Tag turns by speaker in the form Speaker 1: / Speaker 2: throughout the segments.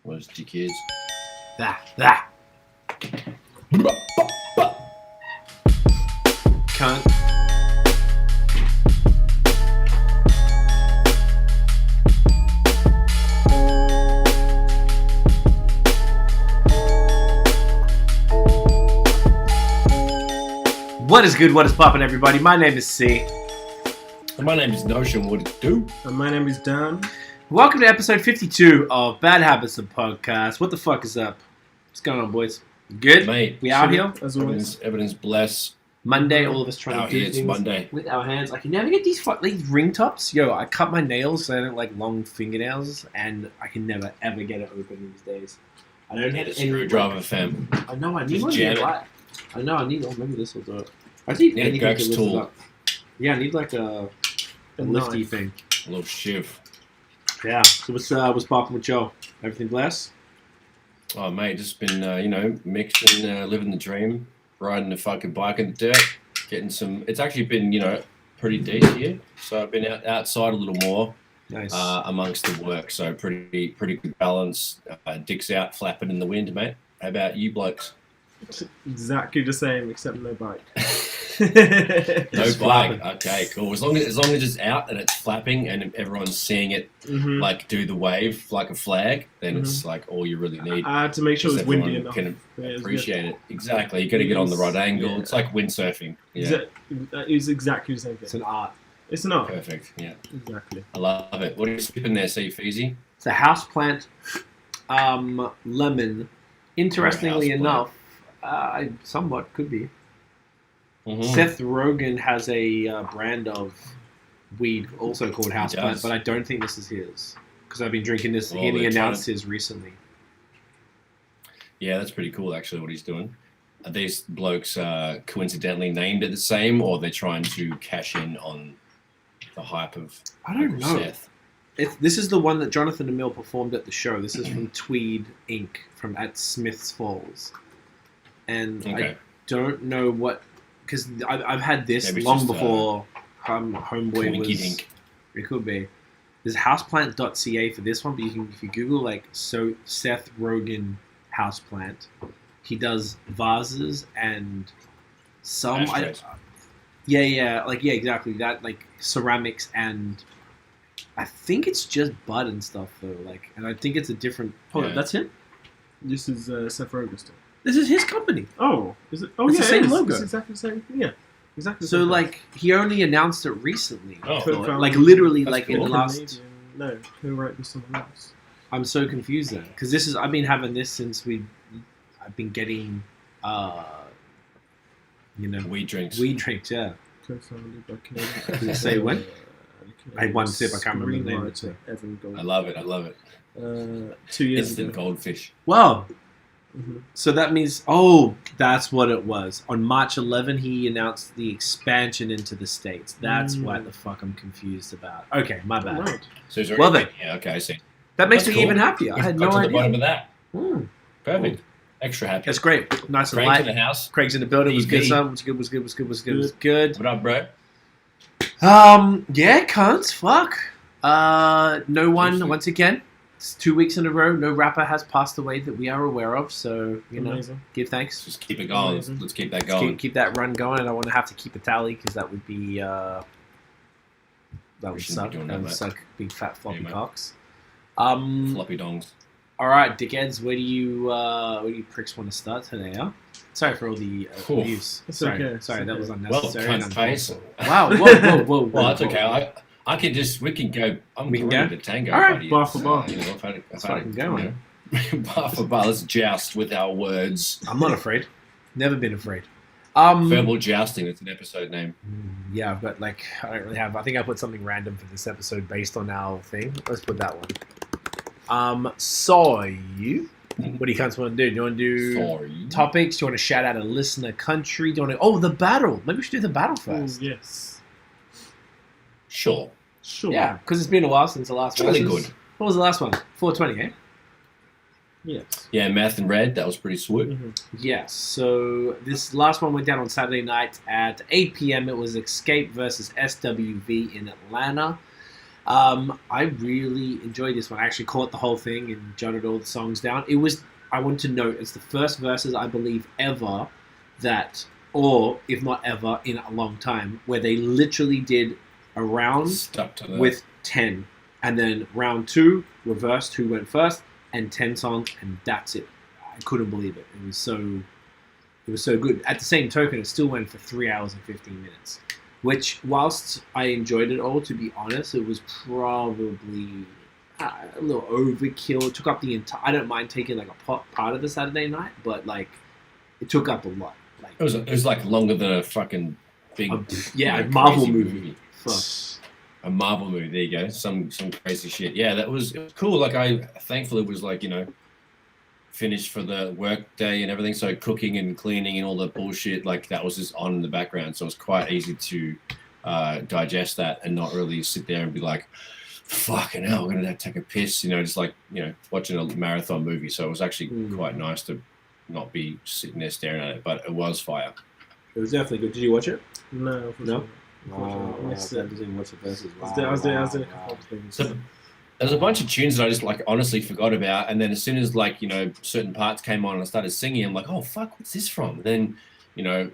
Speaker 1: Was the kids?
Speaker 2: That. Cunt. What is good? What is poppin', everybody? My name is C.
Speaker 1: And my name is Notion. What it do?
Speaker 3: And my name is Dahn.
Speaker 2: Welcome to episode 52 of Bad Habits of Podcast. What the fuck is up? What's going on, boys? Good?
Speaker 1: Mate,
Speaker 2: we out here?
Speaker 3: As always.
Speaker 1: Evidence bless.
Speaker 2: Monday, all of us trying
Speaker 1: Out
Speaker 2: to do
Speaker 1: here, it's
Speaker 2: things
Speaker 1: Monday.
Speaker 2: with our hands. I can never get these ring tops. Yo, I cut my nails because I don't like long fingernails, and I can never, ever get it open these days. I don't have
Speaker 1: Need a
Speaker 2: any
Speaker 1: screwdriver, fam.
Speaker 2: I know, I need
Speaker 1: Just
Speaker 2: one.
Speaker 1: jam it.
Speaker 2: I know, I need. Oh, maybe this will do it. I need
Speaker 1: Need a
Speaker 2: anything to
Speaker 1: Greg's
Speaker 2: lift
Speaker 1: tool.
Speaker 2: it up. Yeah, I need like a lifty
Speaker 3: knife.
Speaker 2: thing.
Speaker 1: A little shiv.
Speaker 2: Yeah. So what's popping with Joe? Everything blessed?
Speaker 1: Oh, mate, just been, mixing, living the dream, riding a fucking bike in the dirt, getting some. It's actually been, pretty decent here. So I've been outside a little more.
Speaker 2: Nice.
Speaker 1: Amongst the work, so pretty good balance. Dick's out flapping in the wind, mate. How about you blokes?
Speaker 3: Exactly the same, except no bike.
Speaker 1: No
Speaker 2: Just
Speaker 1: bike.
Speaker 2: flapping.
Speaker 1: Okay, cool. As long as it's out and it's flapping and everyone's seeing it
Speaker 3: Mm-hmm.
Speaker 1: like do the wave like a flag, then it's like all you really need.
Speaker 3: I had to make sure it was
Speaker 1: Because
Speaker 3: windy
Speaker 1: everyone
Speaker 3: enough.
Speaker 1: can
Speaker 3: Yeah, it was
Speaker 1: appreciate it. Exactly. You got to get on the right angle.
Speaker 3: Yeah.
Speaker 1: It's like windsurfing. Yeah.
Speaker 3: good. It was exactly the same
Speaker 2: It's
Speaker 3: thing.
Speaker 2: an art.
Speaker 3: It's not.
Speaker 1: Perfect. Yeah.
Speaker 3: Exactly.
Speaker 1: I love it. What are you sipping there, Steve Easy?
Speaker 2: It's a houseplant lemon. Interestingly
Speaker 1: Houseplant.
Speaker 2: enough, I somewhat could be.
Speaker 1: Mm-hmm.
Speaker 2: Seth Rogen has a brand of weed also called houseplant,
Speaker 1: does.
Speaker 2: but I don't think this is his because I've been drinking this.
Speaker 1: Well,
Speaker 2: He
Speaker 1: they're
Speaker 2: announced
Speaker 1: trying
Speaker 2: his recently.
Speaker 1: Yeah, that's pretty cool, actually, what he's doing. Are these blokes coincidentally named it the same, or they're trying to cash in on the hype of
Speaker 2: I don't
Speaker 1: Uncle
Speaker 2: know.
Speaker 1: Seth?
Speaker 2: This is the one that Jonathan DeMille performed at the show. This is from Tweed Inc. from at Smith's Falls, and
Speaker 1: Okay.
Speaker 2: I don't know what because I've had this
Speaker 1: Maybe it's
Speaker 2: long
Speaker 1: just,
Speaker 2: before Homeboy
Speaker 1: Twinkie
Speaker 2: was.
Speaker 1: Dink.
Speaker 2: It could be. There's houseplant.ca for this one, but if you Google like Seth Rogen houseplant, he does vases and some.
Speaker 1: Ashtrays.
Speaker 2: Exactly that, like ceramics, and I think it's just bud and stuff though. Like, and I think it's a different. Hold on,
Speaker 1: Yeah.
Speaker 2: that's him.
Speaker 3: This is Seth Rogen still.
Speaker 2: This is his company.
Speaker 3: Oh, is it? Oh,
Speaker 2: It's
Speaker 3: yeah,
Speaker 2: the same
Speaker 3: it is.
Speaker 2: logo.
Speaker 3: It's exactly the same. Yeah, exactly. The
Speaker 2: So
Speaker 3: same
Speaker 2: like he only announced it recently.
Speaker 1: Oh,
Speaker 3: Co-founder.
Speaker 2: Like literally,
Speaker 1: That's
Speaker 2: like in
Speaker 1: cool.
Speaker 2: the last.
Speaker 3: Canadian. No, who wrote this someone else?
Speaker 2: I'm so confused then because this is I've been having this since I've been getting
Speaker 1: Weed drinks.
Speaker 2: weed drinks. Yeah.
Speaker 3: Co-founded by Canadian.
Speaker 2: Does it say when? I had one sip, I can't remember the name of it,
Speaker 3: Screenwriter Evan Gold.
Speaker 1: I love it.
Speaker 3: 2 years
Speaker 1: Instant
Speaker 3: ago.
Speaker 1: goldfish.
Speaker 2: Wow.
Speaker 3: Mm-hmm.
Speaker 2: So that means that's what it was. On March 11, he announced the expansion into the States. That's what the fuck I'm confused about. Okay, my bad.
Speaker 3: Right.
Speaker 1: So he's
Speaker 2: Well
Speaker 1: already,
Speaker 2: then.
Speaker 1: yeah, okay, I see.
Speaker 2: That makes
Speaker 1: That's
Speaker 2: me
Speaker 1: cool.
Speaker 2: even happier. I had
Speaker 1: Got
Speaker 2: no
Speaker 1: to the bottom
Speaker 2: idea.
Speaker 1: of that.
Speaker 2: Mm.
Speaker 1: Perfect. Extra happy.
Speaker 2: That's great. Nice and
Speaker 1: Craig's in
Speaker 2: light.
Speaker 1: the house.
Speaker 2: Craig's in the building. Was good,
Speaker 1: EV.
Speaker 2: son. Was good.
Speaker 1: What up, bro?
Speaker 2: Yeah, cunts. Fuck. No one,
Speaker 1: Seriously.
Speaker 2: once again, it's 2 weeks in a row, no rapper has passed away that we are aware of. So,
Speaker 3: Amazing.
Speaker 2: give thanks.
Speaker 1: Just keep it going.
Speaker 3: Amazing.
Speaker 1: Let's keep that
Speaker 2: Let's
Speaker 1: going.
Speaker 2: keep that run going. I don't want to have to keep a tally because that would be that would
Speaker 1: shouldn't
Speaker 2: suck.
Speaker 1: be doing
Speaker 2: That would
Speaker 1: that.
Speaker 2: suck. Big fat floppy
Speaker 1: Yeah, mate.
Speaker 2: cocks.
Speaker 1: Floppy dongs.
Speaker 2: All right, dickheads. Where do you pricks want to start today? Huh? Sorry for all the
Speaker 1: Cool.
Speaker 2: abuse.
Speaker 3: It's
Speaker 2: Sorry,
Speaker 3: okay.
Speaker 2: sorry,
Speaker 3: It's
Speaker 2: that
Speaker 3: okay.
Speaker 2: was
Speaker 1: Well,
Speaker 2: unnecessary. and
Speaker 1: cunt face.
Speaker 2: uncalled for. Wow, whoa.
Speaker 1: Well, that's okay. We can go. I'm
Speaker 2: We can
Speaker 1: ready
Speaker 2: go?
Speaker 1: to tango,
Speaker 2: All right,
Speaker 1: buddy.
Speaker 3: bar for bar.
Speaker 2: Let's fucking go, man.
Speaker 1: Bar for bar. Let's joust with our words.
Speaker 2: I'm not afraid. Never been afraid.
Speaker 1: Verbal jousting. That's an episode name.
Speaker 2: Yeah, I've got I don't really have. I think I put something random for this episode based on our thing. Let's put that one. So you, what do you guys want to do? Do you want to do
Speaker 1: Sorry.
Speaker 2: topics? Do you want to shout out a listener country? Do you want to? Oh, the battle. Maybe we should do the battle
Speaker 3: Oh,
Speaker 2: first.
Speaker 3: yes.
Speaker 1: Sure.
Speaker 3: Sure.
Speaker 2: Yeah, because it's been a while since the last one.
Speaker 1: Really good.
Speaker 2: What was the last one? 420, eh?
Speaker 3: Yes.
Speaker 1: Yeah, math and red. That was pretty sweet.
Speaker 3: Mm-hmm.
Speaker 2: Yes. So this last one went down on Saturday night at 8 p.m. It was Escape versus SWV in Atlanta. I really enjoyed this one. I actually caught the whole thing and jotted all the songs down. I want to note, it's the first verses, I believe, ever that, or if not ever, in a long time, where they literally did a round
Speaker 1: Stuck to the
Speaker 2: with 10. And then round 2, reversed who went first, and 10 songs, and that's it. I couldn't believe it. It was so good. At the same token, it still went for 3 hours and 15 minutes. Which, whilst I enjoyed it all, to be honest, it was probably a little overkill. It took up the entire... I don't mind taking like a part of the Saturday night, but like it took up a lot. Like
Speaker 1: it was like longer than a fucking big
Speaker 2: a Marvel
Speaker 1: crazy
Speaker 2: movie. Fuck.
Speaker 1: A Marvel movie. There you go. Some crazy shit. Yeah, it was cool. Like I thankfully it was like, you know, finished for the work day and everything. So cooking and cleaning and all the bullshit, like that was just on in the background. So it was quite easy to digest that and not really sit there and be like, fucking hell, we're gonna have to take a piss, you know, just like, you know, watching a marathon movie. So it was actually quite nice to not be sitting there staring at it, but it was fire.
Speaker 2: It was definitely good. Did you watch it?
Speaker 3: No.
Speaker 2: No?
Speaker 3: I missed it.
Speaker 2: Didn't watch the verses.
Speaker 3: I was doing a couple of things.
Speaker 1: So there's a bunch of tunes that I just like honestly forgot about, and then as soon as like, you know, certain parts came on and I started singing, I'm like, oh fuck, what's this from? And then, you know,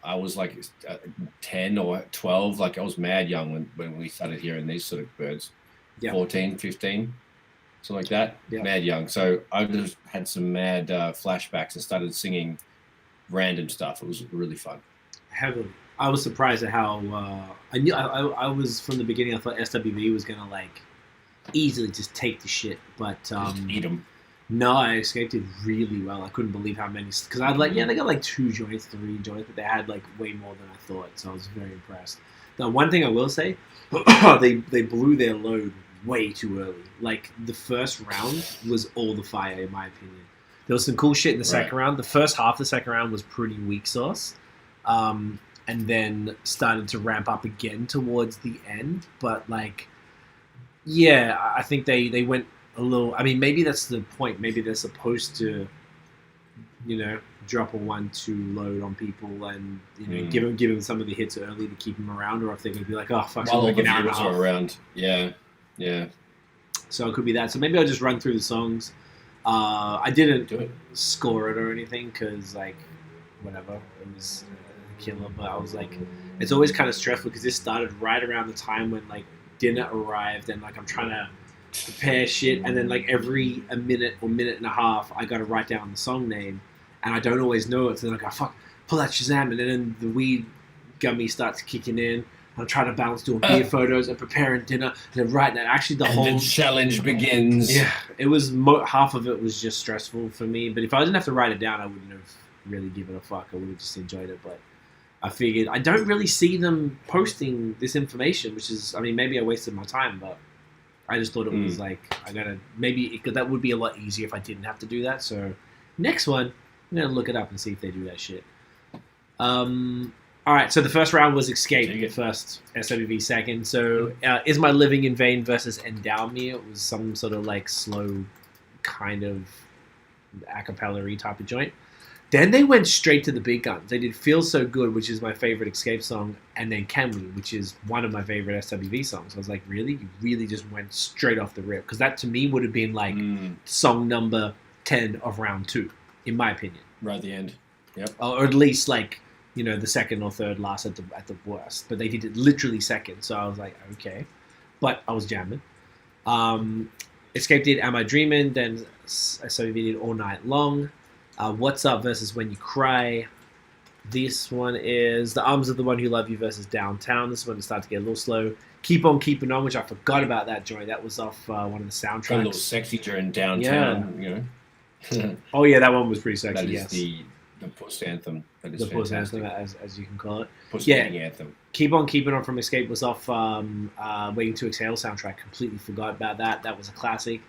Speaker 1: I was like 10 or 12, like I was mad young when we started hearing these sort of birds. 14, 15, something like that. Mad young. So I just had some mad flashbacks and started singing random stuff. It was really fun.
Speaker 2: Heavily. I was surprised at how I knew. I was from the beginning. I thought SWV was gonna like easily just take the shit, but
Speaker 1: Just eat them.
Speaker 2: no, I escaped it really well. I couldn't believe how many, because I like, they got like 2 joints, 3 joints, but they had like way more than I thought. So I was very impressed. Now, one thing I will say, they blew their load way too early. Like the first round was all the fire, in my opinion. There was some cool shit in the second round. The first half of the second round was pretty weak sauce. And then started to ramp up again towards the end. But like, yeah, I think they went a little... I mean, maybe that's the point. Maybe they're supposed to, you know, drop a 1-2 load on people and, you know, give them some of the hits early to keep them around, or if they're going to be like, oh, fuck,
Speaker 1: while all the
Speaker 2: an hour and a
Speaker 1: viewers
Speaker 2: half.
Speaker 1: are around. Yeah.
Speaker 2: So it could be that. So maybe I'll just run through the songs. I didn't
Speaker 1: Do it.
Speaker 2: score it or anything because, like, whatever. It was a killer. But I was like, it's always kind of stressful because this started right around the time when, like, dinner arrived and, like, I'm trying to prepare shit. And then, like, every a minute or minute and a half, I got to write down the song name. And I don't always know it. So then I go, fuck, pull out Shazam. And then the weed gummy starts kicking in. I'm trying to balance doing beer photos and preparing dinner. And then right now, actually the whole...
Speaker 1: the challenge begins.
Speaker 2: Yeah, it was... half of it was just stressful for me. But if I didn't have to write it down, I wouldn't have really given a fuck. I would have just enjoyed it. But I figured... I don't really see them posting this information, which is... I mean, maybe I wasted my time, but I just thought it was like... I gotta... Maybe that would be a lot easier if I didn't have to do that. So next one, I'm going to look it up and see if they do that shit. All right, so the first round was Escape, first, SWV second. So Is My Living in Vain versus Endow Me. It was some sort of like slow kind of a cappella-y type of joint. Then they went straight to the big guns. They did Feel So Good, which is my favorite Escape song, and then Can We, which is one of my favorite SWV songs. I was like, really? You really just went straight off the rip? Because that to me would have been like song number 10 of round 2, in my opinion.
Speaker 1: Right at the end. Yep.
Speaker 2: Or at least like... you know, the second or third last at the worst. But they did it literally second, so I was like, okay. But I was jamming. Escape did Am I Dreaming, then SWV did All Night Long. What's Up versus When You Cry. This one is The Arms of the One Who Love You versus Downtown. This one started to get a little slow. Keep On Keeping On, which I forgot about that joint. That was off one of the soundtracks.
Speaker 1: A little sexy during Downtown, you know.
Speaker 2: Oh yeah, that one was pretty sexy,
Speaker 1: That is
Speaker 2: yes.
Speaker 1: the puss anthem. That is
Speaker 2: The puss
Speaker 1: fantastic.
Speaker 2: anthem, as you can call it.
Speaker 1: Puss
Speaker 2: Yeah.
Speaker 1: anthem.
Speaker 2: Keep On Keeping On from Escape was off Waiting to Exhale soundtrack. Completely forgot about that. That was a classic.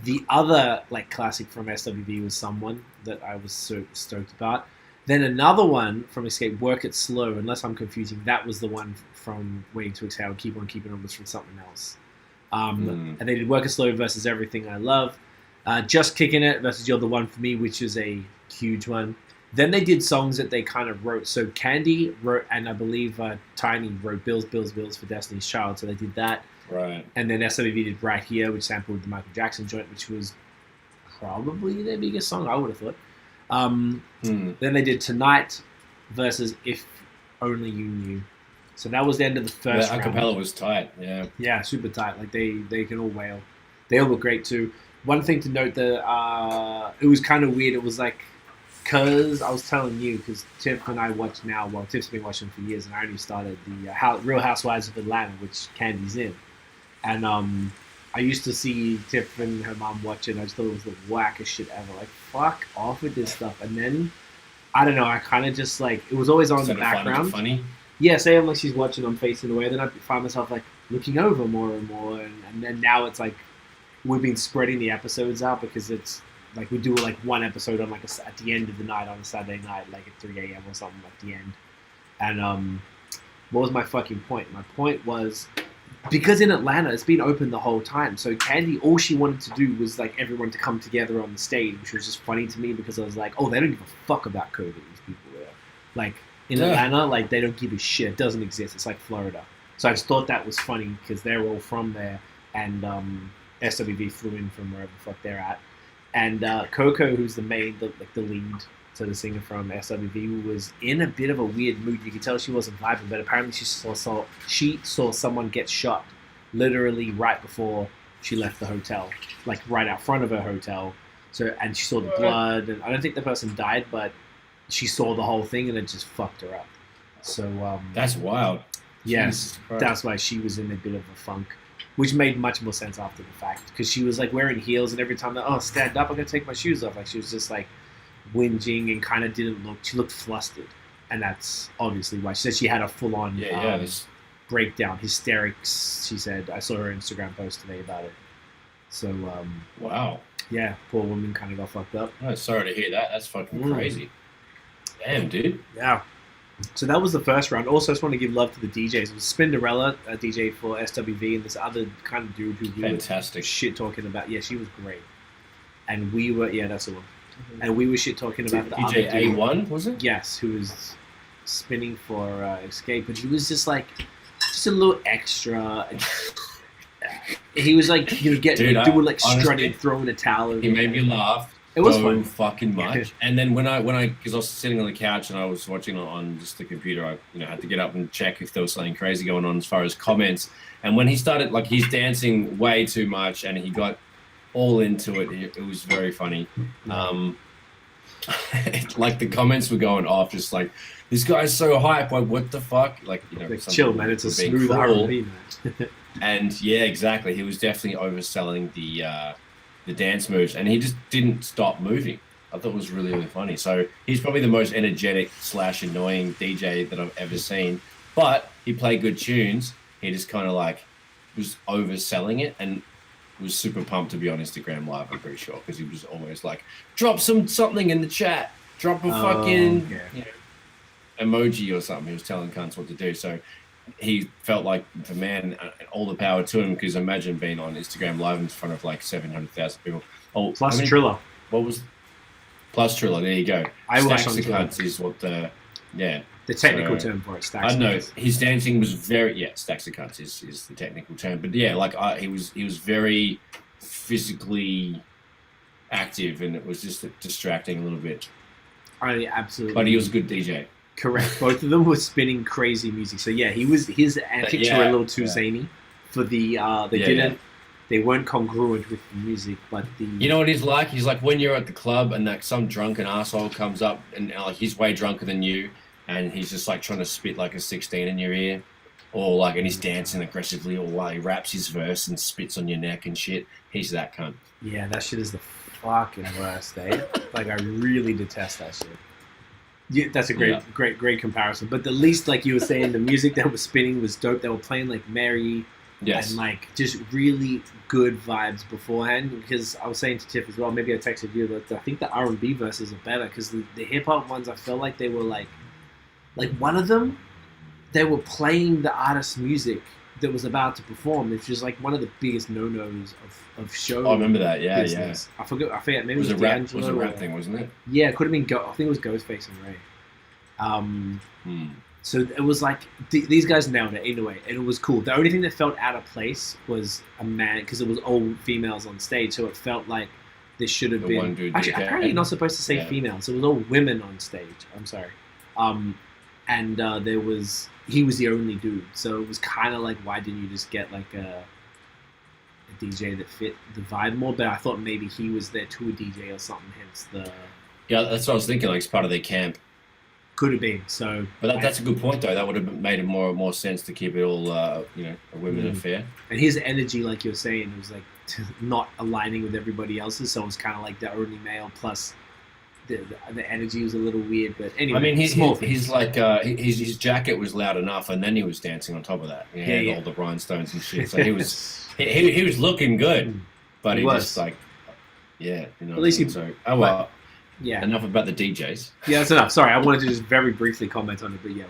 Speaker 2: The other like classic from SWV was Someone that I was so stoked about. Then another one from Escape, Work It Slow, unless I'm confusing. That was the one from Waiting to Exhale. Keep On Keeping On was from something else. And they did Work It Slow versus Everything I Love. Just Kicking It versus You're the One for Me, which is a huge one. Then they did songs that they kind of wrote. So Candy wrote, and I believe Tiny wrote Bills, Bills, Bills for Destiny's Child. So they did that.
Speaker 1: Right.
Speaker 2: And then SWV did Right Here, which sampled the Michael Jackson joint, which was probably their biggest song, I would have thought. Then they did Tonight versus If Only You Knew. So that was the end of the first round.
Speaker 1: Acapella was tight, yeah.
Speaker 2: Yeah, super tight. Like they can all wail. They all look great too. One thing to note that it was kind of weird. It was like, cause I was telling you, because Tiff and I watch now. Well, Tiff's been watching for years, and I only started the Real Housewives of Atlanta, which Candy's in. And I used to see Tiff and her mom watch it. And I just thought it was the wackest shit ever. Like, fuck off with this stuff. And then I don't know. I kind of just like it was always on in the background.
Speaker 1: Funny.
Speaker 2: Yeah, say I'm like she's watching, I'm facing away. Then I find myself like looking over more and more, and then now it's like we've been spreading the episodes out because it's like we do like one episode on like at the end of the night on a Saturday night, like at 3 a.m. or something at the end. And what was my fucking point? My point was because in Atlanta it's been open the whole time. So Candy, all she wanted to do was like everyone to come together on the stage, which was just funny to me because I was like, oh, they don't give a fuck about COVID. These people there, like. In Atlanta, like, they don't give a shit. It doesn't exist. It's like Florida. So I just thought that was funny because they're all from there. And SWV flew in from wherever the fuck they're at. And Coco, who's the lead, so the singer from SWV, was in a bit of a weird mood. You could tell she wasn't vibing, but apparently she saw someone get shot literally right before she left the hotel, like right out front of her hotel. So, and she saw the blood. And I don't think the person died, but she saw the whole thing and it just fucked her up. So
Speaker 1: that's wild.
Speaker 2: Yes, that's why she was in a bit of a funk, which made much more sense after the fact because she was like wearing heels and every time that stand up, I'm gonna take my shoes off. Like she was just like whinging and kind of didn't look. She looked flustered, and that's obviously why she said she had a full on breakdown, hysterics. She said I saw her Instagram post today about it. So
Speaker 1: wow,
Speaker 2: yeah, poor woman kind of got fucked up.
Speaker 1: Oh, sorry to hear that. That's fucking crazy. Damn, dude.
Speaker 2: Yeah. So that was the first round. Also, I just want to give love to the DJs. It was Spinderella, a DJ for SWV, and this other kind of dude who
Speaker 1: fantastic
Speaker 2: shit talking about. Yeah, she was great. And we were, that's the one. And we were shit talking about the
Speaker 1: DJ
Speaker 2: other dude.
Speaker 1: A1, was it?
Speaker 2: Yes, who was spinning for Escape, but he was just like, just a little extra. He was like, doing like strutting, throwing a towel.
Speaker 1: He made me laugh.
Speaker 2: It was fun.
Speaker 1: Fucking much. And then when I because I was sitting on the couch and I was watching on just the computer, I had to get up and check if there was something crazy going on as far as comments. And when he started, like, he's dancing way too much and he got all into it. It was very funny. Like the comments were going off, just like, this guy's so hype. Like, what the fuck? Like,
Speaker 2: like, chill, man. It's a smooth R&B, man.
Speaker 1: And yeah, exactly. He was definitely overselling the dance moves, and he just didn't stop moving. I thought it was really, really funny. So he's probably the most energetic / annoying DJ that I've ever seen. But he played good tunes. He just kind of like was overselling it and was super pumped to be on Instagram Live, I'm pretty sure, because he was always like, drop something in the chat. Drop a fucking emoji or something. He was telling cunts what to do. So he felt like the man, all the power to him, because imagine being on Instagram Live in front of like 700,000 people. Oh,
Speaker 2: plus Triller.
Speaker 1: What was plus Triller? There you go.
Speaker 2: Stacks
Speaker 1: of cunts is what the
Speaker 2: technical term for it. Stacks.
Speaker 1: I know his dancing was very stacks of cunts is the technical term, but he was very physically active, and it was just distracting a little bit.
Speaker 2: I absolutely.
Speaker 1: But he was a good DJ.
Speaker 2: Correct. Both of them were spinning crazy music. So yeah, his antics were a little too zany for the they weren't congruent with the music, but the
Speaker 1: you know what he's like? He's like when you're at the club and like some drunken asshole comes up and like he's way drunker than you and he's just like trying to spit like a 16 in your ear. Or like and he's dancing aggressively or while he raps his verse and spits on your neck and shit. He's that cunt.
Speaker 2: Yeah, that shit is the fucking worst, eh? Like I really detest that shit. Yeah, that's a great comparison. But at least, like you were saying, the music that was spinning was dope. They were playing like Mary and like just really good vibes beforehand. Because I was saying to Tiff as well, maybe I texted you that I think the R&B verses are better because the hip hop ones, I felt like they were like one of them, they were playing the artist's music that was about to perform, which is like one of the biggest no-nos of show.
Speaker 1: I remember that,
Speaker 2: business. I forget. Maybe it was
Speaker 1: a rap thing, wasn't it?
Speaker 2: Yeah, it could have been. I think it was Ghostface and Ray. So it was like these guys nailed it in a way, and it was cool. The only thing that felt out of place was a man, because it was all females on stage, so it felt like there should have
Speaker 1: The one
Speaker 2: been.
Speaker 1: dude
Speaker 2: Actually,
Speaker 1: did that.
Speaker 2: apparently you're not supposed to say
Speaker 1: Yeah.
Speaker 2: females. It was all women on stage. I'm sorry, and he was the only dude, so it was kind of like, why didn't you just get like a DJ that fit the vibe more? But I thought maybe he was there to a DJ or something. Hence the
Speaker 1: Yeah, that's what I was thinking. Like it's part of their camp.
Speaker 2: could have been. So,
Speaker 1: But that's a good point, though. That would have made it more sense to keep it all, a women affair.
Speaker 2: and his energy, like you're saying, it was like not aligning with everybody else's. So it was kind of like the only male plus the energy was a little weird. But anyway,
Speaker 1: I mean,
Speaker 2: small
Speaker 1: he's
Speaker 2: things.
Speaker 1: like his jacket was loud enough, and then he was dancing on top of that. He had all the rhinestones and shit. So he was he was looking good, but he just like
Speaker 2: At least he-
Speaker 1: so well.
Speaker 2: Yeah,
Speaker 1: Enough about the DJs.
Speaker 2: yeah, that's enough. Sorry, I wanted to just very briefly comment on it, but yeah,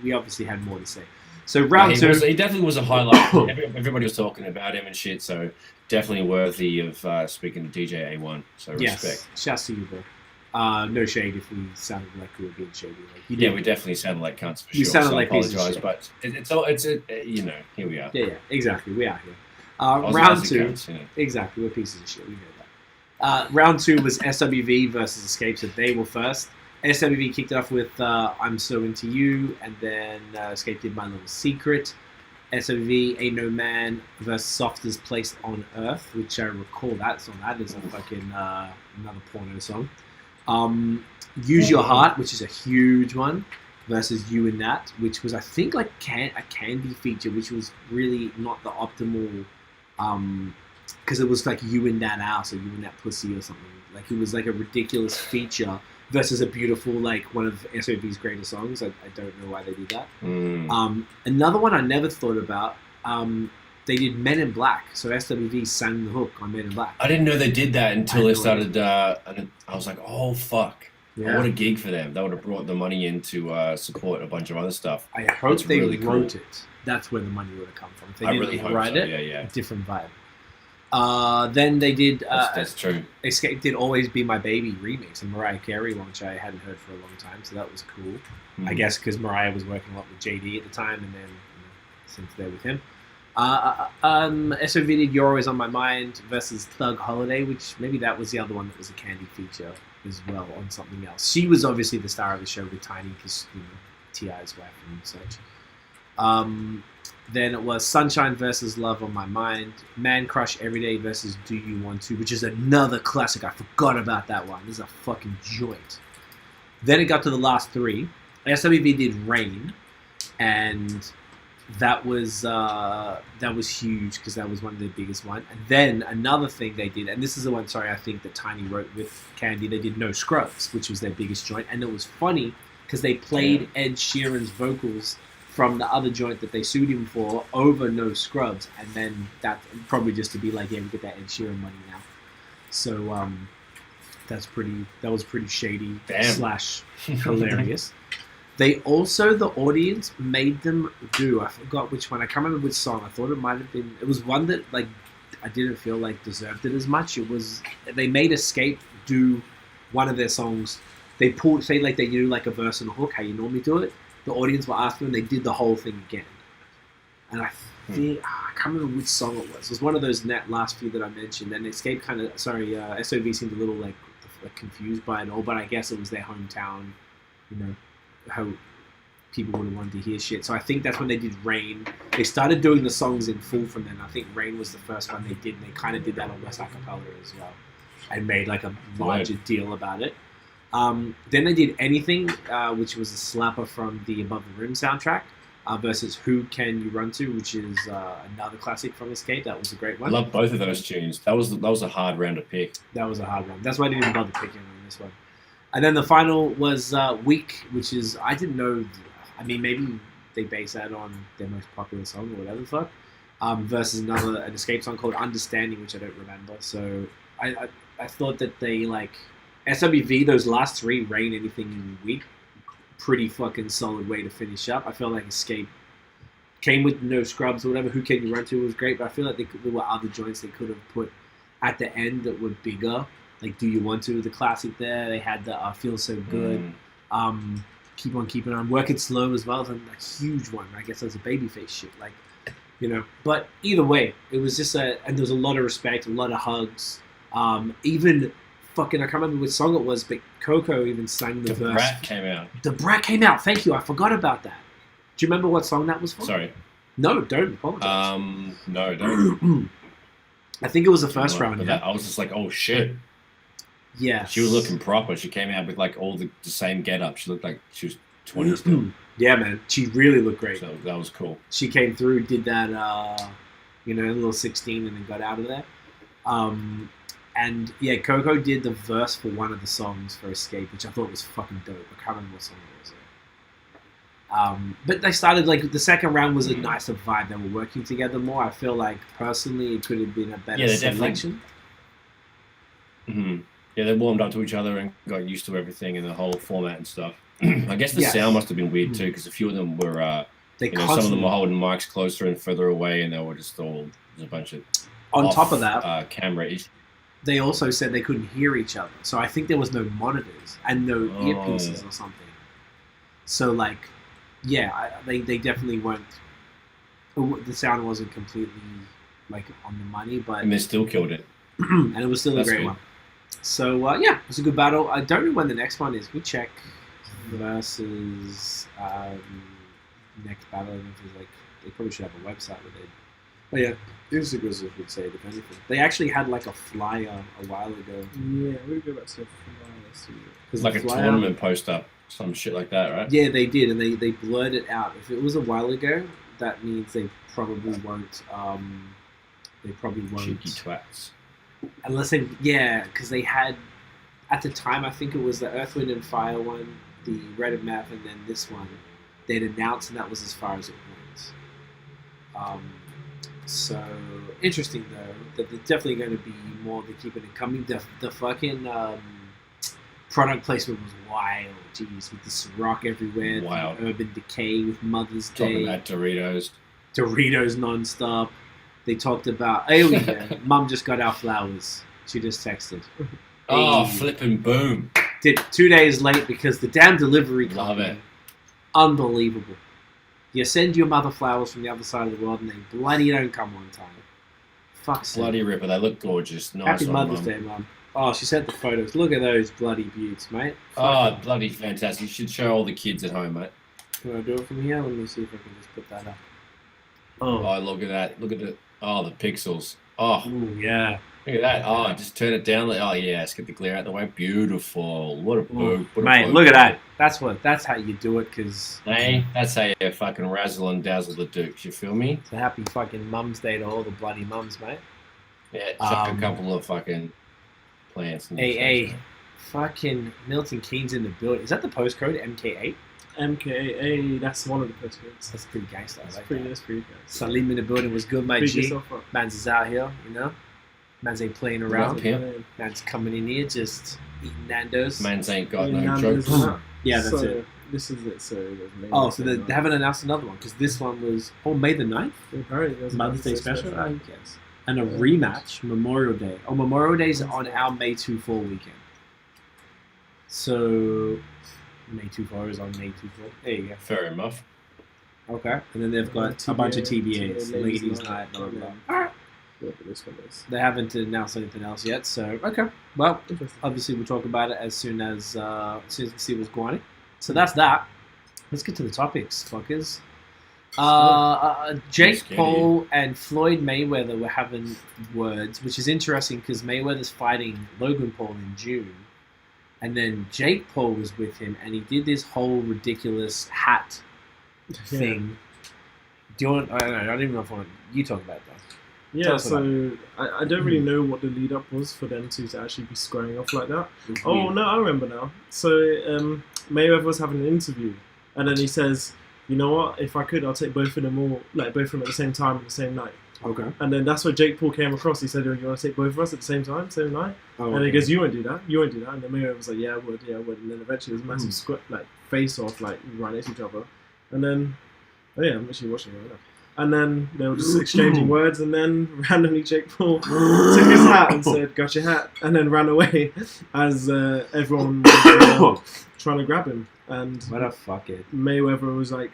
Speaker 2: we obviously had more to say. So round two,
Speaker 1: He definitely was a highlight. Everybody was talking about him and shit, so definitely worthy of speaking to DJ A1. So respect.
Speaker 2: yes, shouts to you, bro. No shade if we sounded like we were being shady. Like, you
Speaker 1: Yeah,
Speaker 2: did.
Speaker 1: we definitely sounded like cunts for
Speaker 2: You
Speaker 1: sure.
Speaker 2: sounded
Speaker 1: so
Speaker 2: like
Speaker 1: I
Speaker 2: pieces of
Speaker 1: apologize,
Speaker 2: shit.
Speaker 1: but here we are.
Speaker 2: Yeah, exactly. We are here.
Speaker 1: Aussie
Speaker 2: Round two,
Speaker 1: cunts, yeah.
Speaker 2: exactly. We're pieces of shit. We know that. Round two was SWV versus Escape, so they were first. SWV kicked it off with I'm So Into You, and then Escape did My Little Secret. SWV, Ain't No Man versus Softest Place on Earth, which I recall that song. That is a fucking another porno song. Use Your Heart, which is a huge one, versus You and That, which was, I think, like a Candy feature, which was really not the optimal, because it was like You and That Ass or You and That Pussy or something. Like, it was like a ridiculous feature versus a beautiful, like, one of SOB's greatest songs. I don't know why they did that. Another one I never thought about, they did Men in Black. So SWV sang the hook on Men in Black.
Speaker 1: I didn't know they did that until
Speaker 2: I
Speaker 1: they
Speaker 2: know
Speaker 1: started. And I was like, oh fuck. What a gig for them. That would have brought the money in to support a bunch of other stuff.
Speaker 2: I hope
Speaker 1: That's
Speaker 2: they
Speaker 1: really
Speaker 2: wrote
Speaker 1: cool.
Speaker 2: it. That's where the money would have come from. If they
Speaker 1: I
Speaker 2: didn't
Speaker 1: really hope
Speaker 2: write
Speaker 1: so.
Speaker 2: it,
Speaker 1: Yeah.
Speaker 2: different vibe. Then they did
Speaker 1: That's true.
Speaker 2: Escape did Always Be My Baby remix, a Mariah Carey one, which I hadn't heard for a long time, so that was cool. I guess because Mariah was working a lot with JD at the time, and then since they're with him. SOV did You're Always On My Mind versus Thug Holiday, which maybe that was the other one that was a Candy feature as well on something else. She was obviously the star of the show with Tiny because, T.I.'s wife and such. Then it was Sunshine versus Love on My Mind, Man Crush Everyday versus Do You Want To, which is another classic. I forgot about that one. This is a fucking joint. Then it got to the last three. SWV did Rain, and that was huge because that was one of the biggest ones. And then another thing they did, and this is the one, sorry, I think that Tiny wrote with Candy, they did No Scrubs, which was their biggest joint. And it was funny because they played Ed Sheeran's vocals from the other joint that they sued him for over No Scrubs, and then that probably just to be like, yeah, we get that Ed Sheeran money now. So that was pretty shady / hilarious. They also, the audience made them do, I forgot which one, I can't remember which song. I thought it might have been, it was one that like I didn't feel like deserved it as much. It was, they made Escape do one of their songs. They pulled, say like they do like a verse and a hook, how you normally do it. The audience were after them, and they did the whole thing again. And I think, I can't remember which song it was. It was one of those last few that I mentioned. And Escape kind of, SOV seemed a little like confused by it all, but I guess it was their hometown, how people would have wanted to hear shit. So I think that's when they did Rain. They started doing the songs in full from then. I think Rain was the first one they did, and they kind of did that almost a cappella as well, and made like a larger deal about it. Then they did Anything, which was a slapper from the Above the Rim soundtrack, versus Who Can You Run To, which is another classic from Escape. That was a great one.
Speaker 1: I love both of those tunes. That was a hard round to pick.
Speaker 2: That was a hard one. That's why I didn't even bother picking on this one. And then the final was Weak, which is, I didn't know, I mean, maybe they base that on their most popular song or whatever the fuck, versus an Escape song called Understanding, which I don't remember. So I thought that they, like, SWV, those last three, Rain, Anything, and Weak, pretty fucking solid way to finish up. I feel like Escape came with No Scrubs or whatever. Who Can You Run To was great, but I feel like there were other joints they could have put at the end that were bigger. Like Do You Want To, the classic there. They had the Feel So Good. keep on keeping on, work it slow as well. And a huge one, I guess, as a babyface shit, like, you know. But either way, it was just and there was a lot of respect, a lot of hugs. Even fucking, I can't remember which song it was, but Coco even sang the verse.
Speaker 1: Brat came out.
Speaker 2: The Brat came out. Thank you. I forgot about that. Do you remember what song that was for?
Speaker 1: Sorry.
Speaker 2: No, don't apologize.
Speaker 1: No, don't.
Speaker 2: I think it was the first round. Yeah.
Speaker 1: I was just like, oh shit.
Speaker 2: Yeah.
Speaker 1: She was looking proper. She came out with like all the same get up. She looked like she was 20 still.
Speaker 2: Yeah, man. She really looked great.
Speaker 1: So that was cool.
Speaker 2: She came through, did that, you know, a little 16 and then got out of there. And yeah, Coco did the verse for one of the songs for Escape, which I thought was fucking dope. I can't remember what song it was. But they started, like, the second round was a nicer vibe. They were working together more. I feel like, personally, it could have been a better selection.
Speaker 1: Mm-hmm. Yeah, they warmed up to each other and got used to everything and the whole format and stuff. I guess the sound must have been weird too, because a few of them were, some of them were holding mics closer and further away, and they were just all, there's a bunch of
Speaker 2: top of that,
Speaker 1: camera issues. They
Speaker 2: also said they couldn't hear each other, so I think there was no monitors and no earpieces or something. So, like, yeah, they definitely weren't. The sound wasn't completely, like, on the money, but
Speaker 1: and they still killed it,
Speaker 2: and it was still a great one. So yeah, it was a good battle. I don't know when the next one is. We check versus next battle. And if it's like, they probably should have a website with it. But yeah, Instagram would say it if anything. They actually had like a flyer a while ago.
Speaker 3: Yeah, we'll go back to the flyer.
Speaker 1: It's like a tournament poster, some shit like that, right?
Speaker 2: Yeah, they did, and they blurred it out. If it was a while ago, that means they probably won't.
Speaker 1: Cheeky twats.
Speaker 2: Unless they, because they had, at the time, I think it was the Earth, Wind and Fire one, the Red and Meth, and then this one, they'd announced, and that was as far as it went. So, interesting, though, that there's definitely going to be more to keep it coming. The fucking product placement was wild, jeez, with the Ciroc everywhere,
Speaker 1: wild.
Speaker 2: The Urban Decay with Mother's Day.
Speaker 1: Talking about Doritos.
Speaker 2: Doritos nonstop. They talked about, here we go, Mum just got our flowers. She just texted.
Speaker 1: Oh, flipping boom.
Speaker 2: Did 2 days late because the damn delivery company.
Speaker 1: Love it.
Speaker 2: Unbelievable. You send your mother flowers from the other side of the world and they bloody don't come on time. Fuck's sake.
Speaker 1: Bloody ripper, they look gorgeous. Nice.
Speaker 2: Happy Mother's Day, Mum. Oh, she sent the photos. Look at those bloody beauts, mate.
Speaker 1: Oh, bloody fantastic. You should show all the kids at home, mate.
Speaker 2: Can I do it from here? Let me see if I can just put that up.
Speaker 1: Oh, look at that. Look at the pixels. Oh,
Speaker 2: ooh, yeah.
Speaker 1: Look at that. Oh, just turn it down. Oh, yeah, let's get the glare out the way. Beautiful. What a boot.
Speaker 2: Mate, look at that. That's how you do it, because...
Speaker 1: Hey, that's how you fucking razzle and dazzle the dukes, you feel me?
Speaker 2: It's a happy fucking Mum's Day to all the bloody mums, mate.
Speaker 1: Yeah, chuck a couple of fucking plants.
Speaker 2: Hey, fucking Milton Keynes in the building. Is that the postcode, MK8?
Speaker 3: MKA, that's one of the postcodes.
Speaker 2: That's pretty gangster.
Speaker 3: That's pretty good.
Speaker 2: Salim in the building was good, my G. Mans is out here, you know? Mans ain't playing around. Mans coming in here just eating Nando's.
Speaker 1: Mans ain't got no jokes.
Speaker 2: Yeah, that's it.
Speaker 3: This is it.
Speaker 2: So they haven't announced another one, because this one was May the 9th?
Speaker 3: Apparently,
Speaker 2: Mother's Day special? I guess. And a rematch, Memorial Day. Oh, Memorial Day is on our May 2-4 weekend. So... May 2-4 is on May 2-4. There you go.
Speaker 1: Fair enough.
Speaker 2: Okay. And then they've got a bunch of TBAs. Ladies' night, blah, blah, blah. Alright.
Speaker 3: This one is.
Speaker 2: They haven't announced anything else yet, so okay. Well, obviously we'll talk about it as soon as we see what's going on. So that's that. Let's get to the topics, fuckers. Jake Paul and Floyd Mayweather were having words, which is interesting because Mayweather's fighting Logan Paul in June. And then Jake Paul was with him, and he did this whole ridiculous hat thing. Do you want? I don't even know if you talk about that.
Speaker 3: Yeah, so I don't really know what the lead up was for them to actually be squaring off like that. Oh no, I remember now. So Mayweather was having an interview, and then he says, "You know what? If I could, I'll take both of them at the same time on the same night."
Speaker 2: Okay.
Speaker 3: And then that's where Jake Paul came across. He said, "Oh, you want to take both of us at the same time, same night?" And he goes, "You won't do that. You won't do that." And then Mayweather was like, "Yeah, I would. Yeah, I would." And then eventually it was a massive face off, like right next to each other. And then, I'm actually watching it right now. And then they were just exchanging words, and then randomly Jake Paul took his hat and said, "Got your hat," and then ran away as everyone was trying to grab him. and
Speaker 2: What a fuckhead.
Speaker 3: Mayweather was like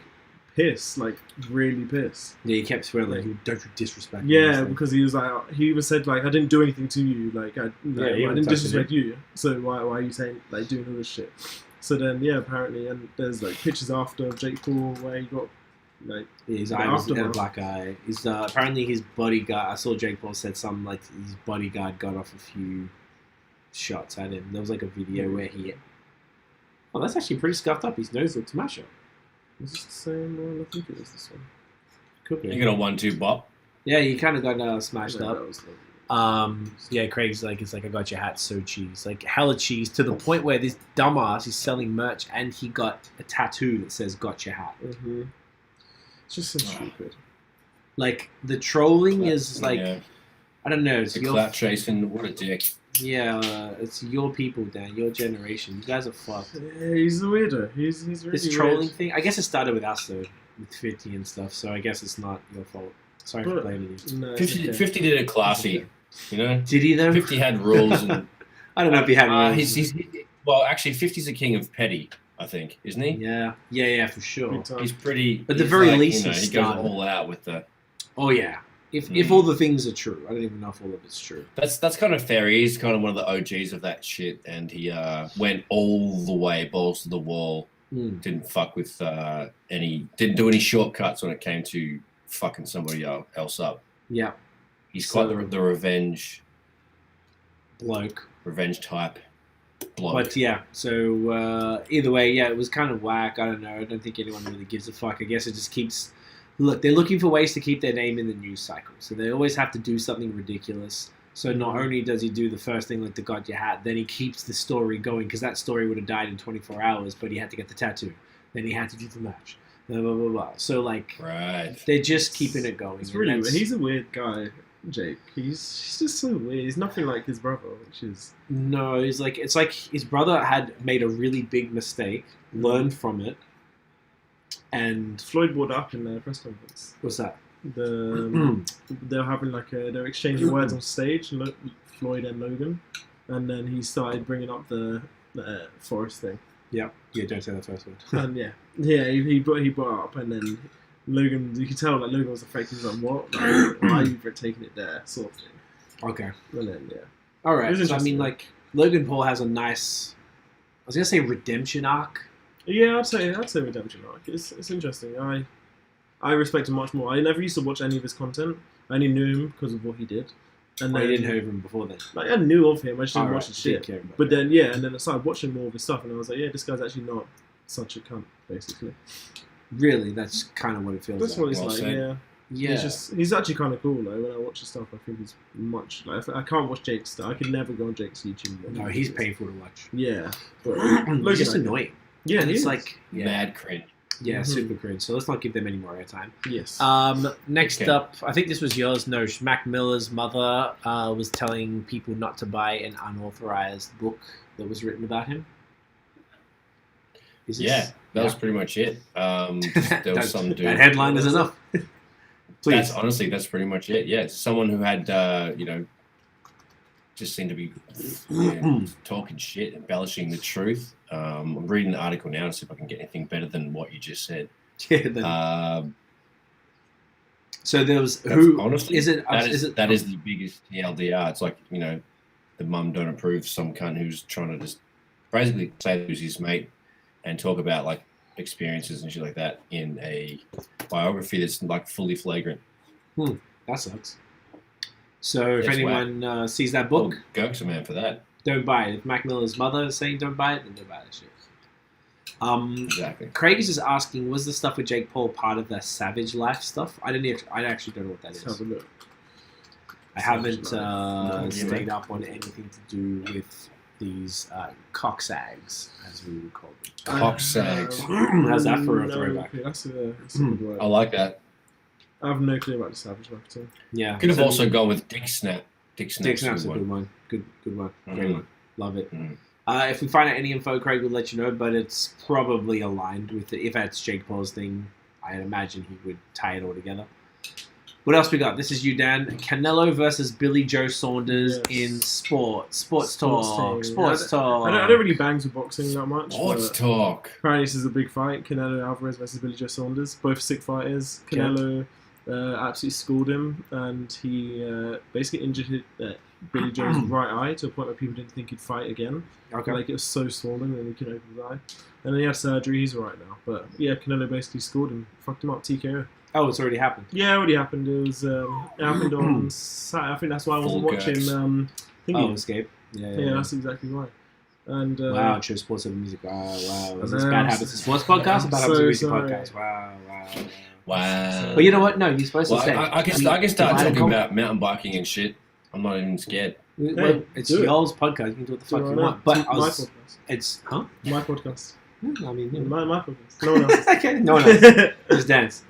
Speaker 3: pissed, like really pissed.
Speaker 2: Yeah, he kept swearing like, "Don't you disrespect me."
Speaker 3: Yeah, because he was like, he was said like, I didn't do anything to you, like I didn't disrespect you. So why are you saying like doing all this shit? So then yeah, apparently, and there's like pictures after of Jake Paul where he got like
Speaker 2: his eye was a black eye. He's apparently his bodyguard. I saw Jake Paul said something like his bodyguard got off a few shots at him. There was like a video where he. Oh, that's actually pretty scuffed up. His nose looks mashed up.
Speaker 3: Is this the same one? I think it was this one.
Speaker 2: Could be.
Speaker 1: You got a 1-2 bop.
Speaker 2: Yeah, you kind of got smashed up.
Speaker 3: That was lovely.
Speaker 2: Yeah, Craig's like, it's like, I got your hat, so cheese. Like, hella cheese, to the point where this dumbass is selling merch and he got a tattoo that says, got your hat.
Speaker 3: Mm-hmm. It's just so stupid.
Speaker 2: Like, the trolling is like, I don't know. It's
Speaker 1: the clout chasing, what a dick.
Speaker 2: Yeah, it's your people, Dan, your generation. You guys are fucked.
Speaker 3: Yeah, he's a weirdo. He's really
Speaker 2: this trolling thing, I guess it started with us, though, with 50 and stuff, so I guess it's not your fault. Sorry for blaming you.
Speaker 3: No,
Speaker 1: 50 did it classy, you know?
Speaker 2: Did he, though?
Speaker 1: 50 had rules. And
Speaker 2: I don't know if he had rules.
Speaker 1: Well, actually, 50's the king of petty, I think, isn't he?
Speaker 2: Yeah, for sure.
Speaker 1: He's pretty...
Speaker 2: But at the very least,
Speaker 1: he goes all out with the...
Speaker 2: Oh, yeah. If all the things are true. I don't even know if all of it's true.
Speaker 1: That's kind of fair. He's kind of one of the OGs of that shit, and he went all the way, balls to the wall. Didn't fuck with didn't do any shortcuts when it came to fucking somebody else up.
Speaker 2: Yeah.
Speaker 1: He's quite the revenge
Speaker 2: bloke.
Speaker 1: Revenge type bloke.
Speaker 2: But yeah, so either way, yeah, it was kind of whack. I don't know. I don't think anyone really gives a fuck. I guess it just keeps... Look, they're looking for ways to keep their name in the news cycle. So they always have to do something ridiculous. So not only does he do the first thing like the got your hat, then he keeps the story going because that story would have died in 24 hours, but he had to get the tattoo. Then he had to do the match. Blah, blah, blah, blah. So like, they're just keeping it going.
Speaker 3: It's really weird. He's a weird guy, Jake. He's just so weird. He's nothing like his brother, which is...
Speaker 2: No, it's like his brother had made a really big mistake, learned from it, and
Speaker 3: Floyd brought up in their press conference.
Speaker 2: What's that?
Speaker 3: They're having they're exchanging words on stage, Floyd and Logan, and then he started bringing up the forest thing.
Speaker 2: Yeah, don't say the first word.
Speaker 3: And he brought up, and then Logan, you could tell like Logan was affected. He was like, "What? Like, why are you taking it there?" Sort of thing.
Speaker 2: Okay.
Speaker 3: And then
Speaker 2: all right. So, I mean, like Logan Paul has a nice, I was gonna say redemption arc.
Speaker 3: Yeah, I'd say redemption arc. It's interesting. I respect him much more. I never used to watch any of his content. I only knew him because of what he did. And
Speaker 2: I
Speaker 3: then,
Speaker 2: didn't know him before then.
Speaker 3: Like I knew of him. I just didn't watch his shit. But
Speaker 2: then
Speaker 3: and then I started watching more of his stuff, and I was like, yeah, this guy's actually not such a cunt, basically.
Speaker 2: Really, that's kind of what it feels like.
Speaker 3: That's what it's like.
Speaker 2: Said.
Speaker 3: Yeah. He's actually kind of cool though. When I watch his stuff, I think he's much like I can't watch Jake's stuff. I could never go on Jake's YouTube.
Speaker 2: No, he's painful to watch.
Speaker 3: Yeah, but
Speaker 2: he's just annoying.
Speaker 3: Yeah,
Speaker 2: and it's like
Speaker 1: mad cringe.
Speaker 2: Yeah, super cringe. So let's not give them any more airtime.
Speaker 3: Yes.
Speaker 2: Next up, I think this was yours. No, Mac Miller's mother was telling people not to buy an unauthorized book that was written about him.
Speaker 1: That was pretty much it. There was some dude.
Speaker 2: That headline is enough. Please.
Speaker 1: That's pretty much it. Yeah, it's someone who had, just seemed to be talking shit, embellishing the truth. I'm reading the article now to see if I can get anything better than what you just said.
Speaker 2: So there was who?
Speaker 1: Honestly,
Speaker 2: that
Speaker 1: is the biggest TLDR. It's like the mum don't approve some cunt who's trying to just basically say who's his mate and talk about like experiences and shit like that in a biography that's like fully flagrant.
Speaker 2: That sucks. So if anyone sees that book,
Speaker 1: Gurk's a man for that.
Speaker 2: Don't buy it. If Mac Miller's mother is saying don't buy it, then don't buy that shit.
Speaker 1: Exactly.
Speaker 2: Craig is just asking, was the stuff with Jake Paul part of the Savage Life stuff? I actually don't know what that is.
Speaker 3: Let's have a look.
Speaker 2: I haven't stayed up on anything to do with these cocksags, as we would call them.
Speaker 1: Cocksags.
Speaker 2: How's that for a throwback?
Speaker 3: That's a good word.
Speaker 1: I like that.
Speaker 3: I have no clue about the Savage Life too.
Speaker 2: Yeah.
Speaker 1: Could have also gone with Dick Snap. Dick
Speaker 2: Snap's a good one. Good one. Great one. Love it.
Speaker 1: Mm.
Speaker 2: If we find out any info, Craig will let you know, but it's probably aligned with it. If that's Jake Paul's thing, I imagine he would tie it all together. What else we got? This is you, Dan. Canelo versus Billy Joe Saunders in Sports Talk. Sports Talk.
Speaker 3: I don't really bangs with boxing that much.
Speaker 1: Sports Talk.
Speaker 3: Apparently this is a big fight. Canelo Alvarez versus Billy Joe Saunders. Both sick fighters. Canelo absolutely schooled him, and he basically injured Billy Joe's right eye to a point where people didn't think he'd fight again. Okay. Like, it was so swollen and he couldn't open his eye. And then he had surgery. He's alright now. But yeah, Canelo basically schooled him. Fucked him up. TKO.
Speaker 2: Oh, it's already happened.
Speaker 3: Yeah, it already happened. It was it happened on Saturday. I think that's why I wasn't watching.
Speaker 2: Escape.
Speaker 3: Yeah, that's exactly why. And
Speaker 2: wow, true sports and music. Wow. Is this Bad Habits of Sports podcast or Bad Habits of Music podcast? Wow. But you know what? No, you're supposed to say.
Speaker 1: I can start talking about mountain biking and shit. I'm not even scared.
Speaker 2: Well, it's y'all's podcast. You can do what the fuck you want. But
Speaker 3: my podcast.
Speaker 2: It's
Speaker 3: my podcast.
Speaker 2: I mean,
Speaker 3: my podcast. No one else.
Speaker 2: Okay, no one else. It's Dan's.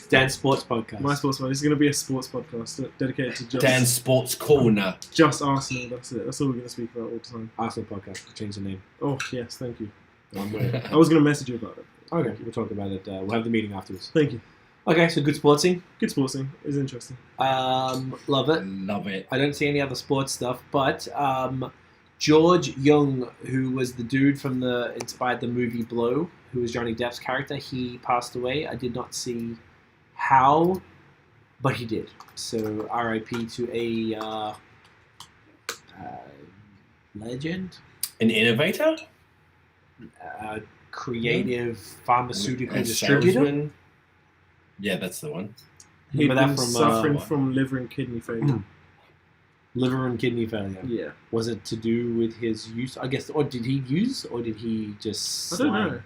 Speaker 2: Dan's Sports Podcast.
Speaker 3: My sports podcast. This is going to be a sports podcast dedicated to just
Speaker 1: Dan's Sports Corner.
Speaker 3: Just Arsenal. That's it. That's all we're going to speak about all the time.
Speaker 2: Arsenal podcast. We'll change the name.
Speaker 3: Oh yes, thank you. I was going to message you about it.
Speaker 2: Okay, we'll talk about it. We'll have the meeting afterwards.
Speaker 3: Thank you.
Speaker 2: Okay, so good sportsing.
Speaker 3: Good sportsing. It's interesting.
Speaker 2: Love it.
Speaker 1: Love it.
Speaker 2: I don't see any other sports stuff, but George Jung, who was the dude from inspired the movie Blow, who was Johnny Depp's character, he passed away. I did not see how, but he did. So R.I.P. to a legend,
Speaker 1: an innovator,
Speaker 2: creative pharmaceutical distributor.
Speaker 1: Salesman. Yeah, that's the one.
Speaker 3: He'd been suffering from liver and kidney failure.
Speaker 2: Liver and kidney failure.
Speaker 3: Yeah.
Speaker 2: Was it to do with his use? I guess, or did he use, or did he just?
Speaker 3: I don't know.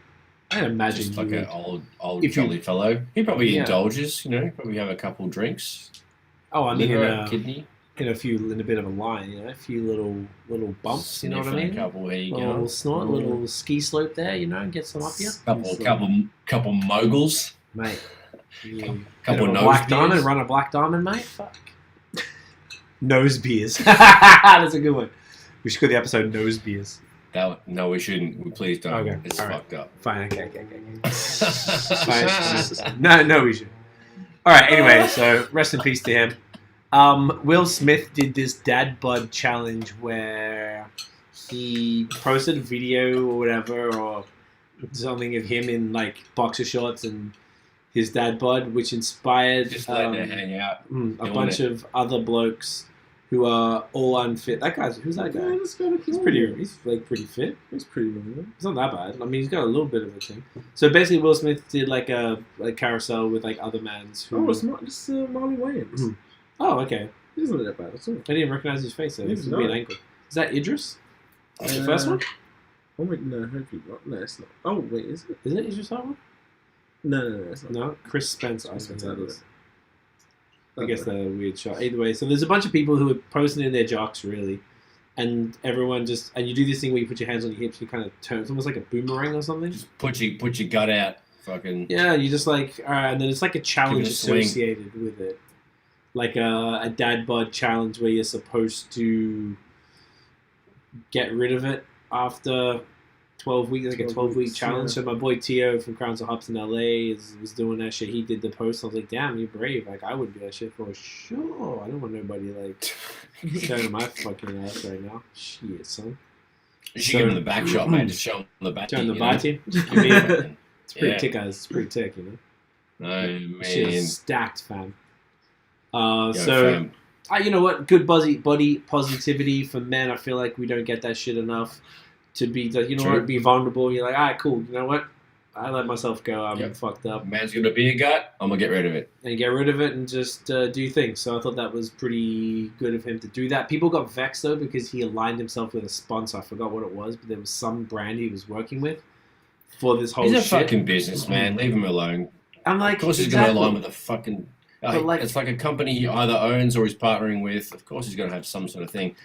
Speaker 2: I imagine
Speaker 1: just like an old jolly fellow. He probably indulges, probably have a couple drinks.
Speaker 2: Oh, I mean,
Speaker 1: kidney.
Speaker 2: In a bit of a line, a few little bumps,
Speaker 1: Sniffing,
Speaker 2: you know what I mean?
Speaker 1: A couple, here you
Speaker 2: go. Little snort, little ski slope there, get some up here.
Speaker 1: Couple moguls,
Speaker 2: mate.
Speaker 1: Couple nose
Speaker 2: black
Speaker 1: beers.
Speaker 2: Diamond, run a black diamond, mate. Fuck. Nose beers. That's a good one. We should call the episode Nose Beers.
Speaker 1: No, we shouldn't. We please don't.
Speaker 2: Okay.
Speaker 1: It's fucked up.
Speaker 2: Fine. Okay. Fine. No, we should. All right. Anyway, so rest in peace to him. Will Smith did this Dad Bod challenge where he posted a video or whatever, or something of him in like boxer shorts and his dad bod, which inspired
Speaker 1: just letting it hang out.
Speaker 2: A bunch of other blokes who are all unfit. Who's that guy?
Speaker 3: Yeah,
Speaker 2: He's pretty fit.
Speaker 3: He's pretty normal.
Speaker 2: It's not that bad. I mean, he's got a little bit of a thing. So basically, Will Smith did like a carousel with like other mans. Who...
Speaker 3: Oh, it's not just Marley Wayans.
Speaker 2: Mm-hmm. Oh, okay.
Speaker 3: He isn't that bad at all.
Speaker 2: I didn't recognize his face. So it's a weird angle. Is that Idris? That's the first one?
Speaker 3: Oh wait, no, hopefully not. No, it's not. Oh wait, is it?
Speaker 2: Is it Idris Elba?
Speaker 3: No, it's not.
Speaker 2: No, Chris Spencer. I guess
Speaker 3: Okay.
Speaker 2: they're a weird shot. Either way, so there's a bunch of people who are posting in their jocks, really, and everyone and you do this thing where you put your hands on your hips, you kind of turn. It's almost like a boomerang or something.
Speaker 1: Just put your gut out, fucking.
Speaker 2: Yeah, you just like, and then it's like a challenge
Speaker 1: swing.
Speaker 2: associated with it, like a dad bod challenge where you're supposed to get rid of it after 12 weeks, like a 12-week challenge.
Speaker 3: Yeah.
Speaker 2: So my boy Tio from Crowns of Hops in LA was doing that shit. He did the post. I was like, damn, you're brave. Like, I would do that shit for sure. I don't want nobody like staring at my fucking ass right now. Shit, son.
Speaker 1: You should give him the back shot, man. Just show him the back.
Speaker 2: Show him the body. Just give me it. It's pretty tick, guys. It's pretty tick,
Speaker 1: Oh, man.
Speaker 2: Shit's stacked, fam.
Speaker 1: Fam.
Speaker 2: You know what? Good body positivity for men. I feel like we don't get that shit enough. To be, be vulnerable. You're like, all right, cool. You know what? I let myself go. I'm fucked up.
Speaker 1: Man's gonna be a gut. I'm gonna get rid of it.
Speaker 2: And get rid of it and just do things. So I thought that was pretty good of him to do that. People got vexed though because he aligned himself with a sponsor. I forgot what it was, but there was some brand he was working with for this whole shit.
Speaker 1: He's a fucking businessman. Leave him alone.
Speaker 2: I'm like,
Speaker 1: of course he's gonna align with a fucking. It's like a company he either owns or he's partnering with. Of course he's gonna have some sort of thing.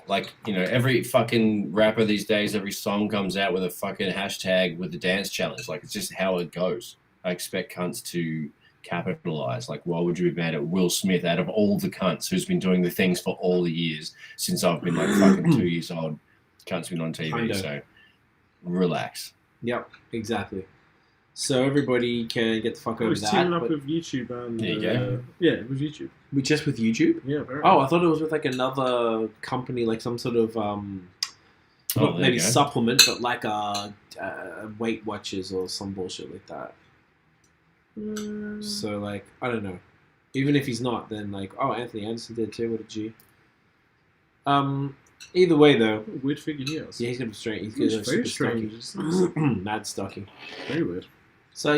Speaker 1: Like, every fucking rapper these days, every song comes out with a fucking hashtag with the dance challenge. Like, it's just how it goes. I expect cunts to capitalize. Like, why would you be mad at Will Smith out of all the cunts who's been doing the things for all the years since I've been like fucking 2 years old? Cunt's been on TV, so relax.
Speaker 2: Yep, exactly. So everybody can get the fuck
Speaker 3: I
Speaker 2: over
Speaker 3: was
Speaker 2: that.
Speaker 3: teaming up
Speaker 2: but
Speaker 3: with YouTube and
Speaker 1: There you go.
Speaker 3: yeah, with YouTube.
Speaker 2: just with YouTube?
Speaker 3: Yeah, very.
Speaker 2: Oh, I thought it was with like another company, like some sort of not
Speaker 1: there
Speaker 2: maybe
Speaker 1: you go.
Speaker 2: supplement, but like Weight Watchers or some bullshit like that. So like I don't know. Even if he's not, then like Anthony Anderson did too. What a G. Either way though,
Speaker 3: What a weird figure he has.
Speaker 2: yeah, he's gonna be straight. He's
Speaker 3: He's
Speaker 2: gonna
Speaker 3: very
Speaker 2: be
Speaker 3: strange.
Speaker 2: stocky. Mad stocky.
Speaker 3: Very weird.
Speaker 2: So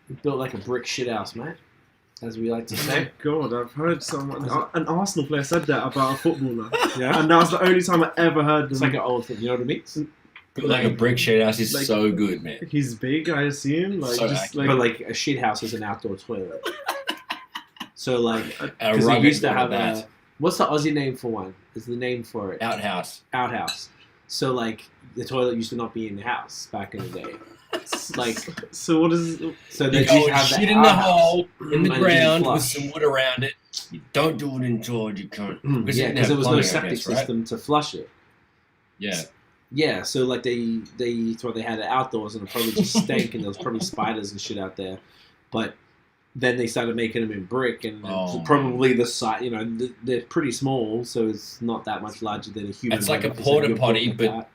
Speaker 2: he built like a brick shit house, mate, as we like to say.
Speaker 3: God, I've heard an Arsenal player said that about a footballer.
Speaker 2: Yeah,
Speaker 3: And that was the only time I ever heard them.
Speaker 2: it's like an old thing. You know what I mean?
Speaker 1: Like a brick shit house is
Speaker 3: Like-
Speaker 1: so good, man.
Speaker 3: He's big, I assume. Like,
Speaker 1: So
Speaker 3: just
Speaker 1: accurate.
Speaker 2: But like a shit house is an outdoor toilet. So like,
Speaker 1: A
Speaker 2: because they
Speaker 1: rugged
Speaker 2: used to
Speaker 1: one
Speaker 2: have
Speaker 1: of
Speaker 2: a
Speaker 1: that.
Speaker 2: what's the Aussie name for one? Is the name for it
Speaker 1: Outhouse.
Speaker 2: outhouse? So like the toilet used to not be in the house back in the day. Like
Speaker 3: so what is?
Speaker 2: so they
Speaker 1: You
Speaker 2: used
Speaker 1: go
Speaker 2: to have
Speaker 1: shit
Speaker 2: the
Speaker 1: in the
Speaker 2: outhouse.
Speaker 1: hole in the
Speaker 2: And
Speaker 1: ground with
Speaker 2: flush.
Speaker 1: some wood around it. You don't do it in George, you can't.
Speaker 2: Yeah, because
Speaker 1: didn't
Speaker 2: there
Speaker 1: have
Speaker 2: was no
Speaker 1: plumbing, I
Speaker 2: septic
Speaker 1: guess, right?
Speaker 2: system to flush it.
Speaker 1: Yeah.
Speaker 2: Yeah, so like they thought they had it outdoors and it probably just stank and there was probably spiders and shit out there, but then they started making them in brick and
Speaker 1: Oh,
Speaker 2: probably the size, they're pretty small, so it's not that much larger than a human.
Speaker 1: It's like a
Speaker 2: body, 'cause
Speaker 1: porta
Speaker 2: you're
Speaker 1: potty,
Speaker 2: like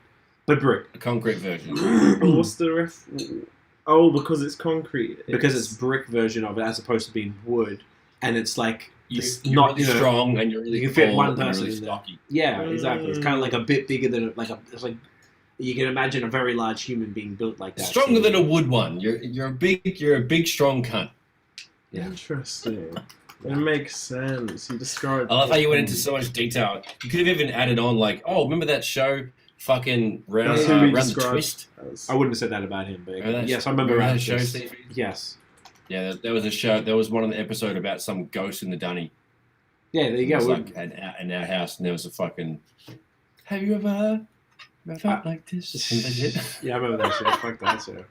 Speaker 2: but brick.
Speaker 1: A concrete version.
Speaker 3: But what's the ref? Oh, because it's concrete.
Speaker 2: Because it's brick version of it as opposed to being wood, and it's like it's
Speaker 1: You're
Speaker 2: not
Speaker 1: really strong and you're really
Speaker 2: you can fit
Speaker 1: tall
Speaker 2: one
Speaker 1: and you're
Speaker 2: person
Speaker 1: really
Speaker 2: in there.
Speaker 1: stocky.
Speaker 2: Yeah, exactly. It's kind of like a bit bigger than it's like you can imagine a very large human being built like that.
Speaker 1: Stronger
Speaker 2: so-
Speaker 1: than a wood one. You're a big strong cunt.
Speaker 2: Yeah.
Speaker 3: Interesting. It makes sense. You described.
Speaker 1: I love how you went into so much detail. You could have even added on like, oh, remember that show, fucking round,
Speaker 3: That's who we
Speaker 1: round the
Speaker 3: described
Speaker 1: twist.
Speaker 3: as-
Speaker 2: I wouldn't have said that about him, but
Speaker 1: Remember that
Speaker 2: yes,
Speaker 1: sh-
Speaker 2: I remember
Speaker 1: remember
Speaker 2: around
Speaker 1: that show,
Speaker 2: this.
Speaker 1: Steve?
Speaker 2: Yes.
Speaker 1: Yeah, there was a show. There was one of the episode about some ghost in the dunny.
Speaker 2: Yeah, there you
Speaker 1: It
Speaker 2: go.
Speaker 1: was
Speaker 2: We-
Speaker 1: like an outhouse, and there was a fucking. Have you ever felt like this? And that's it.
Speaker 2: Yeah, I remember that show. Fuck that show.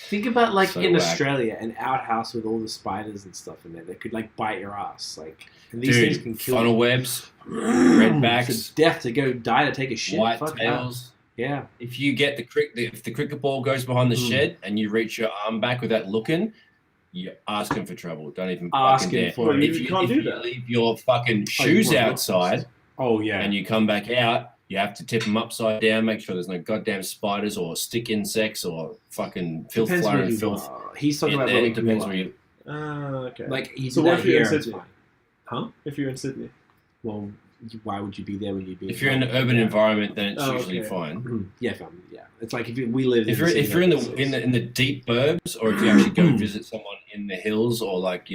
Speaker 2: Think about like
Speaker 1: So
Speaker 2: in
Speaker 1: whack.
Speaker 2: Australia, an outhouse with all the spiders and stuff in there that could like bite your ass, like, and these things can
Speaker 1: Dude,
Speaker 2: kill
Speaker 1: funnel
Speaker 2: you.
Speaker 1: webs, redbacks,
Speaker 2: to death to go die to take a shit.
Speaker 1: white
Speaker 2: Fuck that.
Speaker 1: tails.
Speaker 2: Yeah.
Speaker 1: If you get if the cricket ball goes behind the shed and you reach your arm back without looking, you're asking for trouble. Don't even
Speaker 2: Asking
Speaker 1: fucking dare.
Speaker 2: for it.
Speaker 3: You can't do that.
Speaker 1: Leave your fucking
Speaker 2: Oh, you
Speaker 1: shoes
Speaker 2: want
Speaker 1: outside
Speaker 2: Oh yeah.
Speaker 1: and you come back out, you have to tip them upside down, make sure there's no goddamn spiders or stick insects or fucking filth
Speaker 2: Depends where
Speaker 1: flowing
Speaker 2: you
Speaker 1: filth.
Speaker 2: are. He's talking
Speaker 1: in
Speaker 2: about
Speaker 1: there.
Speaker 2: where we
Speaker 1: It depends
Speaker 2: grew
Speaker 1: where
Speaker 2: up.
Speaker 1: you.
Speaker 3: Okay.
Speaker 2: Like he
Speaker 3: So
Speaker 2: did
Speaker 3: what
Speaker 2: that
Speaker 3: if you're in
Speaker 2: here. It's
Speaker 3: Sydney?
Speaker 2: fine. Huh?
Speaker 3: If you're in Sydney.
Speaker 2: Well, why would you be there when you'd be?
Speaker 1: If you're in an urban environment, then it's
Speaker 3: Oh,
Speaker 1: usually
Speaker 3: okay.
Speaker 1: fine.
Speaker 2: Yeah, fam. Yeah, it's like we live.
Speaker 1: If you're in the deep burbs, or if you actually go visit someone in the hills or like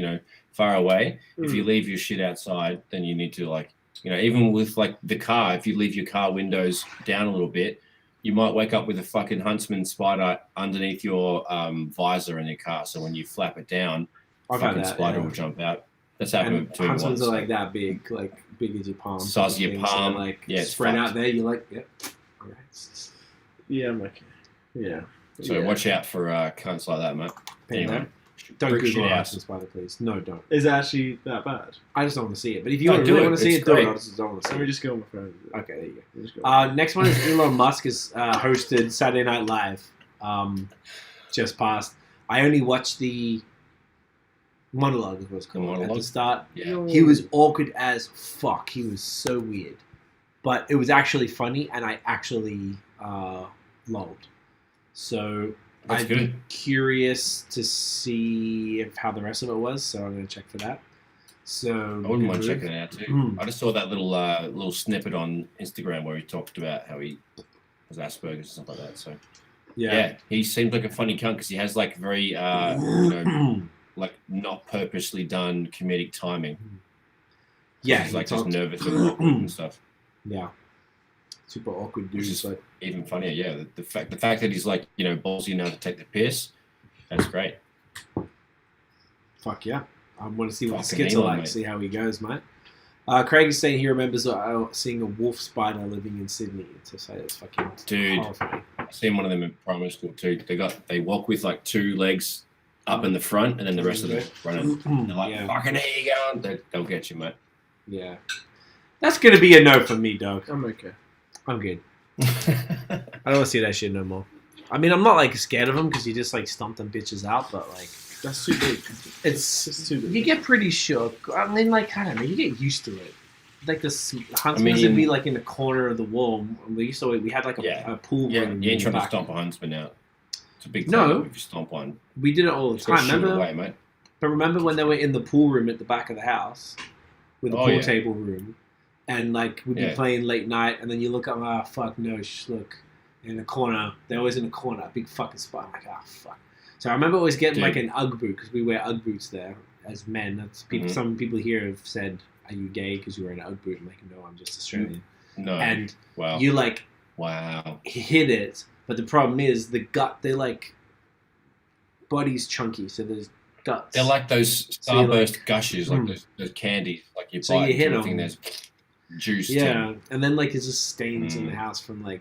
Speaker 1: far away, if you leave your shit outside, then you need to like even with like the car, if you leave your car windows down a little bit, you might wake up with a fucking huntsman spider underneath your visor in your car. So when you flap it down,
Speaker 2: I've had
Speaker 1: fucking
Speaker 2: that,
Speaker 1: spider
Speaker 2: yeah.
Speaker 1: will jump out. That's happened
Speaker 2: And
Speaker 1: to me once.
Speaker 2: huntsmans are like that big, like big as your palm.
Speaker 1: Size of your
Speaker 2: Things, so
Speaker 1: palm.
Speaker 2: like
Speaker 1: Yeah, it's
Speaker 2: spread
Speaker 1: fucked.
Speaker 2: out there. You're like, yep. All right.
Speaker 3: Yeah, I'm okay. Yeah.
Speaker 1: So
Speaker 3: Yeah.
Speaker 1: watch out for cunts like that, mate. Anyway,
Speaker 2: Don't
Speaker 1: brick
Speaker 2: Google
Speaker 1: shit
Speaker 2: a
Speaker 1: house.
Speaker 2: huntsman spider, please. No, don't.
Speaker 3: Is it actually that bad?
Speaker 2: I just don't want to see it. But if you
Speaker 1: No,
Speaker 2: really
Speaker 1: do it.
Speaker 2: want to see
Speaker 1: It's
Speaker 2: it, do it.
Speaker 1: great.
Speaker 2: I just don't want to see
Speaker 3: Let me
Speaker 2: it.
Speaker 3: just go on my phone.
Speaker 2: Okay, there you go.
Speaker 3: Let me just go on.
Speaker 2: Next one is Elon Musk has hosted Saturday Night Live. Just passed. I only watched the monologue, it was called, at the
Speaker 1: monologue?
Speaker 2: start.
Speaker 1: yeah.
Speaker 2: He was awkward as fuck. He was so weird. But it was actually funny, and I actually lolled. So
Speaker 1: That's
Speaker 2: I'd
Speaker 1: good.
Speaker 2: be curious to see how the rest of it was, so I'm going to check for that. So
Speaker 1: I wouldn't mind checking it out too.
Speaker 2: Mm.
Speaker 1: I just saw that little snippet on Instagram where he talked about how he has Asperger's and stuff like that. So yeah, he seems like a funny cunt because he has like very like not purposely done comedic timing.
Speaker 2: Yeah,
Speaker 1: he's
Speaker 2: he
Speaker 1: like just
Speaker 2: talked-
Speaker 1: nervous and awkward and stuff.
Speaker 2: Yeah. Super awkward dude.
Speaker 1: Which is
Speaker 2: But
Speaker 1: even funnier. Yeah, the fact that he's like ballsy enough to take the piss. That's great.
Speaker 2: fuck yeah. I want to see what the
Speaker 1: Fucking
Speaker 2: skits are
Speaker 1: Elon,
Speaker 2: like,
Speaker 1: mate.
Speaker 2: see how he goes, mate. Craig is saying he remembers seeing a wolf spider living in Sydney. To say that's fucking
Speaker 1: Dude.
Speaker 2: horrifying.
Speaker 1: I've seen one of them in primary school too. They walk with like two legs up in the front and then the rest of them running. They're like,
Speaker 2: Yeah.
Speaker 1: fucking here you go. They'll get you, mate.
Speaker 2: Yeah. That's going to be a no from me, dog.
Speaker 3: I'm okay.
Speaker 2: I'm good. I don't want to see that shit no more. I mean, I'm not like scared of them because you just like stomp them bitches out, but like
Speaker 3: That's too big.
Speaker 2: it's
Speaker 3: too big.
Speaker 2: you get pretty shook. I mean, like I don't know, you get used to it. Like the huntsman would be like in the corner of the wall. We had like a pool room.
Speaker 1: You ain't trying to stomp a huntsman out. It's a big thing if you stomp one.
Speaker 2: We did it all the time. Remember?
Speaker 1: Away, mate.
Speaker 2: But remember when they were in the pool room at the back of the house, with the pool table room, and like we'd be playing late night, and then you look up, fuck no, look in the corner. They're always in the corner, a big fucking spot. I'm like, fuck. So I remember always getting like an UGG boot because we wear UGG boots there as men. That's some people here have said, "Are you gay because you wear an UGG boot?" I'm like, no, I'm just Australian.
Speaker 1: No.
Speaker 2: And you like hit it, but the problem is the gut. They're like body's chunky, so there's guts.
Speaker 1: They're like those starburst gushes, like those candies, like you bite
Speaker 2: you hit
Speaker 1: into
Speaker 2: them.
Speaker 1: a thing. There's juice.
Speaker 2: Yeah, and then like there's just stains in the house from like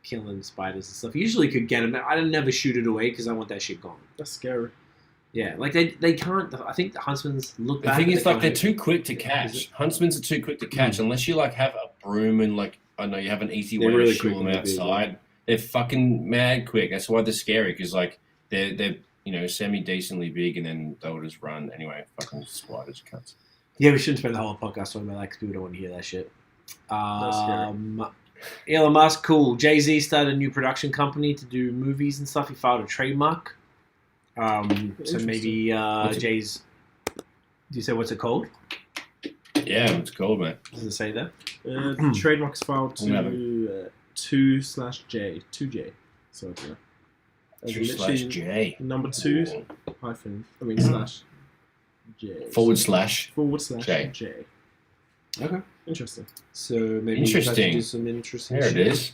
Speaker 2: killing spiders and stuff. Usually could get them. I never shoot it away because I want that shit gone.
Speaker 3: That's scary.
Speaker 2: Yeah, like they can't. I think the huntsmans look.
Speaker 1: The thing is, like they're too quick to catch. Huntsmen are too quick to catch unless you like have a broom and like I know you have an easy way to shoot them outside. They're fucking mad quick. That's why they're scary because like they're semi decently big and then they'll just run anyway. Fucking spiders, cunts.
Speaker 2: Yeah, we shouldn't spend the whole podcast talking about that because people don't want to hear that shit. Elon Musk, cool. Jay-Z started a new production company to do movies and stuff. He filed a trademark. So maybe Jay's. Do you say what's it called?
Speaker 1: Yeah, it's called, man.
Speaker 2: Does it say that?
Speaker 3: The trademark is filed to 2/J. 2J. So yeah.
Speaker 1: 2/J.
Speaker 3: Number 2 hyphen. I mean slash J.
Speaker 1: /
Speaker 3: J.
Speaker 2: Okay.
Speaker 3: Interesting.
Speaker 2: So maybe you guys do some interesting
Speaker 1: There
Speaker 2: shit.
Speaker 1: it is.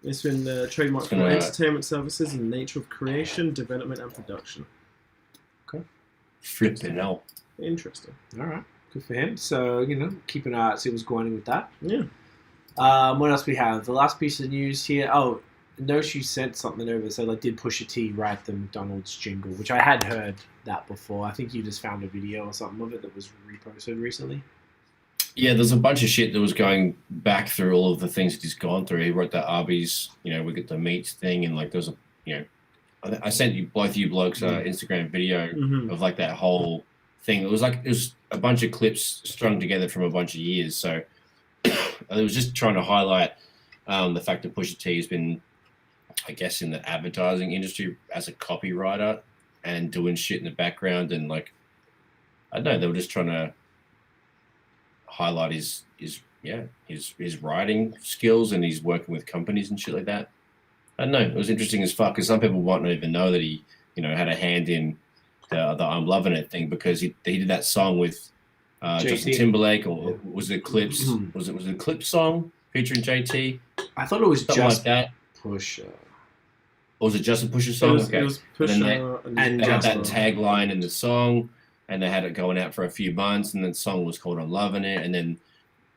Speaker 3: It's been trademarked for entertainment services and nature of creation, development, and production.
Speaker 2: Okay.
Speaker 1: Flipping out.
Speaker 3: Interesting.
Speaker 2: All right. Good for him. So, keep an eye out, see what's going on with that.
Speaker 3: Yeah.
Speaker 2: What else we have? The last piece of news here. Oh, Noshi sent something over. So, did Pusha T write the McDonald's jingle, which I had heard that before. I think you just found a video or something of it that was reposted recently.
Speaker 1: Yeah, there's a bunch of shit that was going back through all of the things that he's gone through. He wrote that Arby's, we get the meats thing, and like there was I sent you both of you blokes Instagram video of like that whole thing. It was a bunch of clips strung together from a bunch of years. So it was just trying to highlight the fact that Pusha T has been, I guess, in the advertising industry as a copywriter and doing shit in the background, and like I don't know, they were just trying to highlight his writing skills, and he's working with companies and shit like that. I don't know. It was interesting as fuck because some people might not even know that he, had a hand in the I'm Loving It thing because he did that song with Justin Timberlake, or was it Clips? Was it a Clips song featuring JT?
Speaker 2: I thought it was
Speaker 1: something
Speaker 2: just
Speaker 1: like that.
Speaker 2: Pusha.
Speaker 1: Or was it just a Pusha song?
Speaker 3: It was Pusha
Speaker 1: and they had that tagline in the song. And they had it going out for a few months, and the song was called I'm Loving It. And then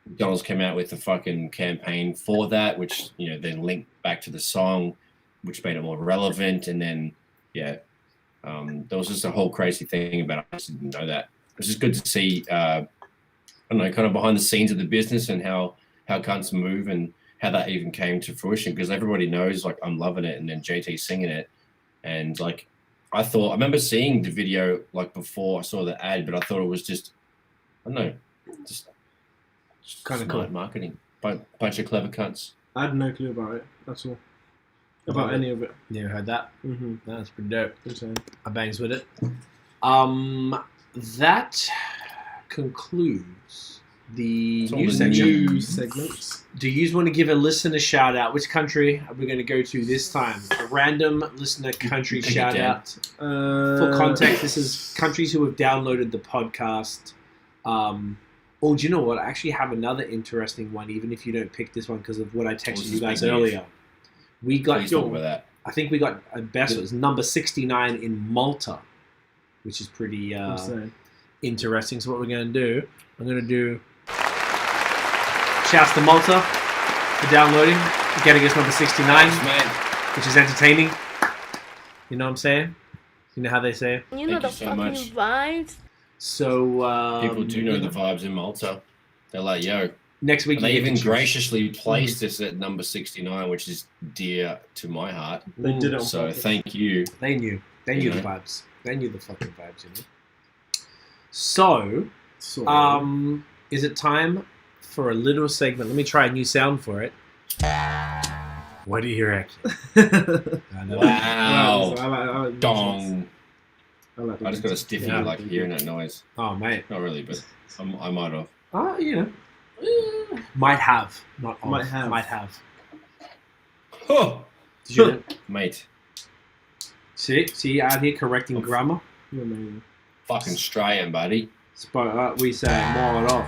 Speaker 1: McDonald's came out with the fucking campaign for that, which, then linked back to the song, which made it more relevant. And then, there was just a whole crazy thing about it. I just didn't know that. It's just good to see, I don't know, kind of behind the scenes of the business and how cunts move and how that even came to fruition. Because everybody knows, like, I'm Loving It, and then JT singing it. And, like, I remember seeing the video like before I saw the ad, but I thought it was just, I don't know, just
Speaker 2: kind of cool
Speaker 1: marketing. Bunch of clever cunts.
Speaker 3: I had no clue about it. That's all. About any of it.
Speaker 2: Never heard that. That's pretty dope.
Speaker 3: Insane.
Speaker 2: I bangs with it. That concludes the news section.
Speaker 3: News segments.
Speaker 2: Do you want to give a listener shout out? Which country are we going to go to this time? A random listener country shout out. For context, this is countries who have downloaded the podcast. Do you know what? I actually have another interesting one, even if you don't pick this one because of what I texted you guys earlier. We got
Speaker 1: that.
Speaker 2: I think we got a best. It was number 69 in Malta, which is pretty interesting. So what we're going to do, I'm going to do shouts to Malta for downloading, getting us number 69, which is entertaining. You know what I'm saying? You know how they say it?
Speaker 4: You know the fucking vibes.
Speaker 2: So
Speaker 1: people do know the vibes in Malta. They're like, yo,
Speaker 2: next week
Speaker 1: And they
Speaker 2: you get
Speaker 1: even
Speaker 2: to choose.
Speaker 1: graciously placed us at number 69, which is dear to my heart.
Speaker 3: They did it on
Speaker 1: So
Speaker 3: purpose.
Speaker 1: thank you.
Speaker 2: They knew. They
Speaker 1: You
Speaker 2: knew
Speaker 1: know?
Speaker 2: the vibes. They knew the fucking vibes, you know. So,
Speaker 3: So,
Speaker 2: is it time for a little segment? Let me try a new sound for it. What do you reckon? I know.
Speaker 1: Wow.
Speaker 3: I like
Speaker 1: Dong.
Speaker 3: I
Speaker 1: I just got a stiffy
Speaker 2: Yeah.
Speaker 1: like hearing that noise.
Speaker 2: Oh, mate.
Speaker 1: Not really, but I might have.
Speaker 2: You know. Might have. Not of.
Speaker 3: Might have.
Speaker 2: Might have.
Speaker 1: Oh,
Speaker 2: Did you know?
Speaker 1: mate.
Speaker 2: See, out here correcting grammar.
Speaker 3: You're amazing.
Speaker 1: Fucking Australian, buddy.
Speaker 2: We say more at all.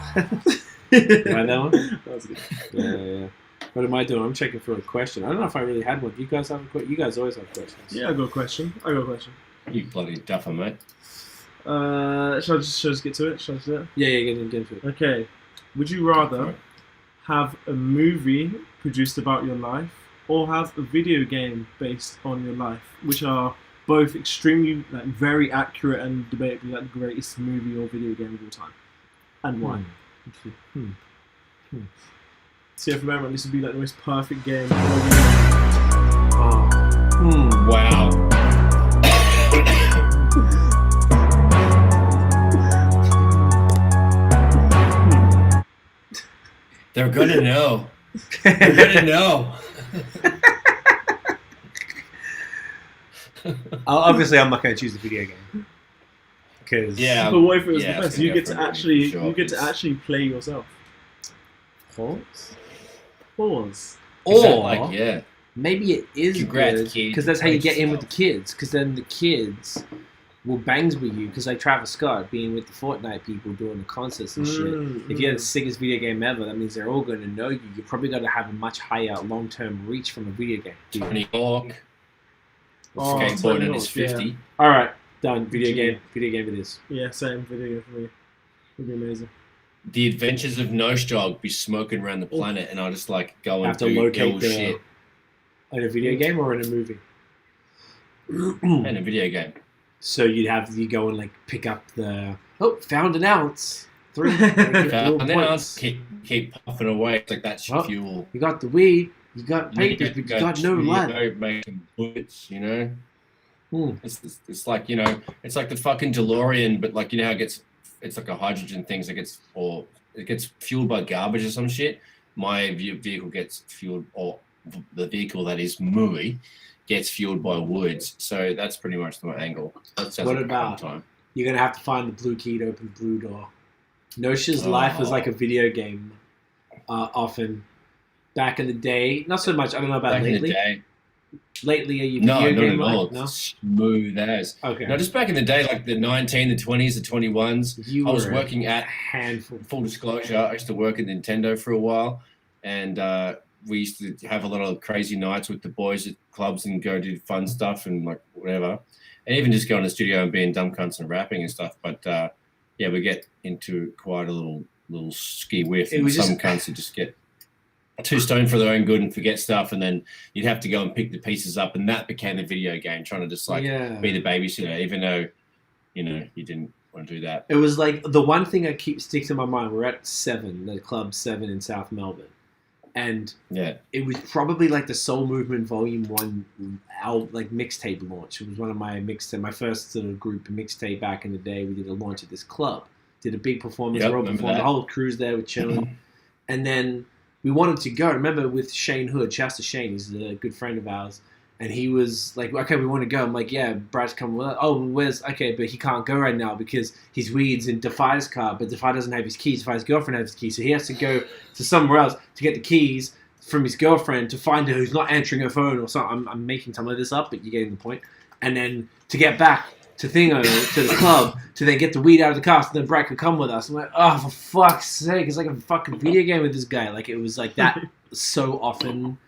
Speaker 2: Right, that one?
Speaker 3: That was good.
Speaker 2: Yeah. What am I doing? I'm checking for a question. I don't know if I really had one. Do you guys have a question? You guys always have questions.
Speaker 3: Yeah, I got a question.
Speaker 1: You bloody duffer, mate.
Speaker 3: Shall I just get to it? Shall I do it?
Speaker 2: Yeah, get into it.
Speaker 3: Okay. Would you rather have a movie produced about your life or have a video game based on your life, which are both extremely, like, very accurate and debatably like the greatest movie or video game of all time? And why? See, if I remember, this would be like the most perfect game.
Speaker 1: Wow. They're gonna know. They're gonna know.
Speaker 2: Obviously, I'm not going to choose the video game. Because
Speaker 1: Yeah.
Speaker 3: But what if it was
Speaker 1: Yeah,
Speaker 3: the
Speaker 1: I was
Speaker 3: best?
Speaker 1: gonna
Speaker 3: You
Speaker 1: go
Speaker 3: get
Speaker 1: for
Speaker 3: to
Speaker 1: a movie,
Speaker 3: actually,
Speaker 1: sure,
Speaker 3: you get to
Speaker 1: because-
Speaker 3: actually play yourself.
Speaker 2: Pause.
Speaker 3: Pause.
Speaker 1: Is that
Speaker 2: Or
Speaker 1: like, yeah.
Speaker 2: maybe it is
Speaker 1: Congrats,
Speaker 2: good
Speaker 1: kid.
Speaker 2: because that's how you
Speaker 1: Great
Speaker 2: get in with the
Speaker 1: stuff.
Speaker 2: kids. Because then the kids will bangs with you. Because like Travis Scott being with the Fortnite people doing the concerts and shit. If you have the sickest video game ever, that means they're all going to know you. You're probably going to have a much higher long-term reach from a video game.
Speaker 1: Tony Hawk.
Speaker 3: Oh,
Speaker 1: Skateboarding
Speaker 3: Tony
Speaker 1: in his
Speaker 3: Hawk, yeah.
Speaker 1: 50.
Speaker 2: All right, done. Video
Speaker 3: Gee.
Speaker 2: game. Video game it is.
Speaker 3: Yeah, same video for me. Would be amazing.
Speaker 1: The Adventures of Nose Dog be smoking around the planet, and I just like go and
Speaker 2: Have to
Speaker 1: do
Speaker 2: locate
Speaker 1: ill
Speaker 2: the
Speaker 1: shit
Speaker 2: in a video game or in a movie.
Speaker 1: in a video game.
Speaker 2: So you go and like pick up the found an ounce. 3
Speaker 1: And then I'll
Speaker 2: points.
Speaker 1: keep puffing away. It's like that's your
Speaker 2: Oh.
Speaker 1: fuel.
Speaker 2: You got the weed. You got papers, but you got no life.
Speaker 1: Go making bullets, you know.
Speaker 2: Hmm.
Speaker 1: It's like, you know, it's like the fucking DeLorean, but like, you know how it's like a hydrogen thing that it gets fueled by garbage or some shit. My vehicle gets fueled, or the vehicle that is Mui gets fueled by woods. So that's pretty much the angle. That sounds
Speaker 2: What
Speaker 1: like a fun
Speaker 2: about-
Speaker 1: time.
Speaker 2: You're gonna have to find the blue key to open the blue door. Nosha's life was like a video game. Often, back in the day, not so much. I don't know about
Speaker 1: Back in the
Speaker 2: lately.
Speaker 1: day,
Speaker 2: Lately, are you
Speaker 1: no,
Speaker 2: video
Speaker 1: not
Speaker 2: game
Speaker 1: at all.
Speaker 2: life? No.
Speaker 1: Smooth as.
Speaker 2: Okay.
Speaker 1: No, just back in the day, like the 19, the 20s, the 21s.
Speaker 2: You
Speaker 1: I was
Speaker 2: were
Speaker 1: working
Speaker 2: a
Speaker 1: at,
Speaker 2: handful.
Speaker 1: full disclosure, I used to work at Nintendo for a while, and we used to have a lot of crazy nights with the boys at clubs and go do fun stuff and like whatever, and even just go in the studio and being dumb cunts and rapping and stuff. But yeah, we get into quite a little ski whiff,
Speaker 2: It
Speaker 1: and
Speaker 2: was
Speaker 1: some
Speaker 2: just-
Speaker 1: cunts would just get too stoned for their own good and forget stuff, and then you'd have to go and pick the pieces up, and that became the video game, trying to just like
Speaker 2: Yeah.
Speaker 1: be the babysitter, even though, you know, you didn't want to do that.
Speaker 2: It was like the one thing I keep sticks in my mind. We're at 7, the club 7 in South Melbourne, and
Speaker 1: Yeah.
Speaker 2: it was probably like the Soul Movement Volume 1 like mixtape launch. It was one of my first sort of group mixtape back in the day. We did a launch at this club, did a big performance.
Speaker 1: Yep,
Speaker 2: We're all
Speaker 1: remember
Speaker 2: performed. The
Speaker 1: that.
Speaker 2: whole crew's there with chilling, and then we wanted to go. Remember with Shane Hood, shouts to Shane, he's a good friend of ours. And he was like, okay, we want to go. I'm like, yeah, Brad's coming with us. Oh, where's, okay, but he can't go right now because his weed's in Defy's car, but Defy doesn't have his keys. Defy's girlfriend has his keys. So he has to go to somewhere else to get the keys from his girlfriend to find her who's not answering her phone or something. I'm making some of this up, but you're getting the point. And then to get back to to the club, to then get the weed out of the car so then Brad could come with us. I'm like, oh, for fuck's sake, it's like a fucking video game with this guy. Like, it was like that so often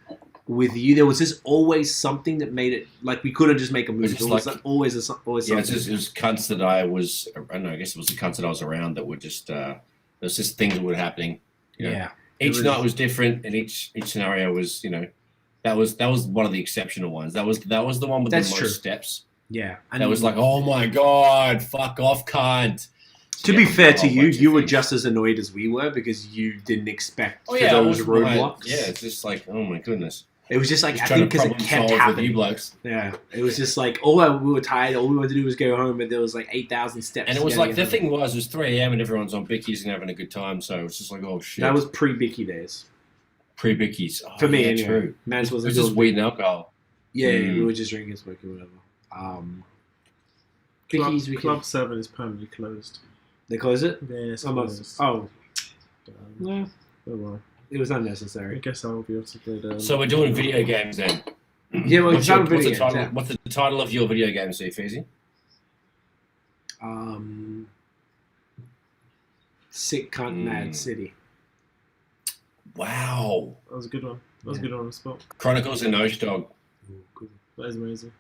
Speaker 2: with you. There was just always something that made it, like, we couldn't just make a movie.
Speaker 1: It's
Speaker 2: There was
Speaker 1: like-
Speaker 2: always
Speaker 1: Yeah,
Speaker 2: something.
Speaker 1: it was cunts that I don't know, I guess it was the cunts that I was around that were just, there was just things that were happening. You know?
Speaker 2: Yeah.
Speaker 1: Each
Speaker 3: was-
Speaker 1: night was different, and each scenario was, you know, that was one of the exceptional ones. That was the one with
Speaker 2: That's
Speaker 1: the most
Speaker 2: true.
Speaker 1: steps.
Speaker 2: Yeah.
Speaker 1: That was like, oh my god, fuck off, cunt.
Speaker 2: To be fair to you, you were just as annoyed as we were because you didn't expect those roadblocks.
Speaker 1: Yeah, it's just like, oh my goodness.
Speaker 2: It was just like,
Speaker 1: Just
Speaker 2: I think because it kept happening.
Speaker 1: You blokes.
Speaker 2: Yeah, it was just like, we were tired. All we wanted to do was go home, but there was like 8,000 steps.
Speaker 1: And it was like, the thing was, it was 3 a.m. and everyone's on Bickies and having a good time. So it was just like, oh shit.
Speaker 2: That was pre-Bicky days.
Speaker 1: Pre-Bickies. Oh,
Speaker 2: for me,
Speaker 1: anyway.
Speaker 2: True. Mans
Speaker 1: wasn't. It was just weed and alcohol.
Speaker 2: Yeah, we were just drinking, smoking, whatever. Bickies,
Speaker 3: Club 7 is permanently closed.
Speaker 2: They close it?
Speaker 3: Yeah, it's
Speaker 2: closed. Oh. Yeah.
Speaker 3: Oh well.
Speaker 2: It was unnecessary.
Speaker 3: I guess I'll be able to play
Speaker 1: So we're doing video games then.
Speaker 2: Yeah, well, what's
Speaker 1: the title of your video game, Easy?
Speaker 2: Sick Cunt Mad City.
Speaker 1: Wow.
Speaker 3: That was a good one. That was a good one on the spot.
Speaker 1: Chronicles of Noche Dog.
Speaker 3: That is amazing.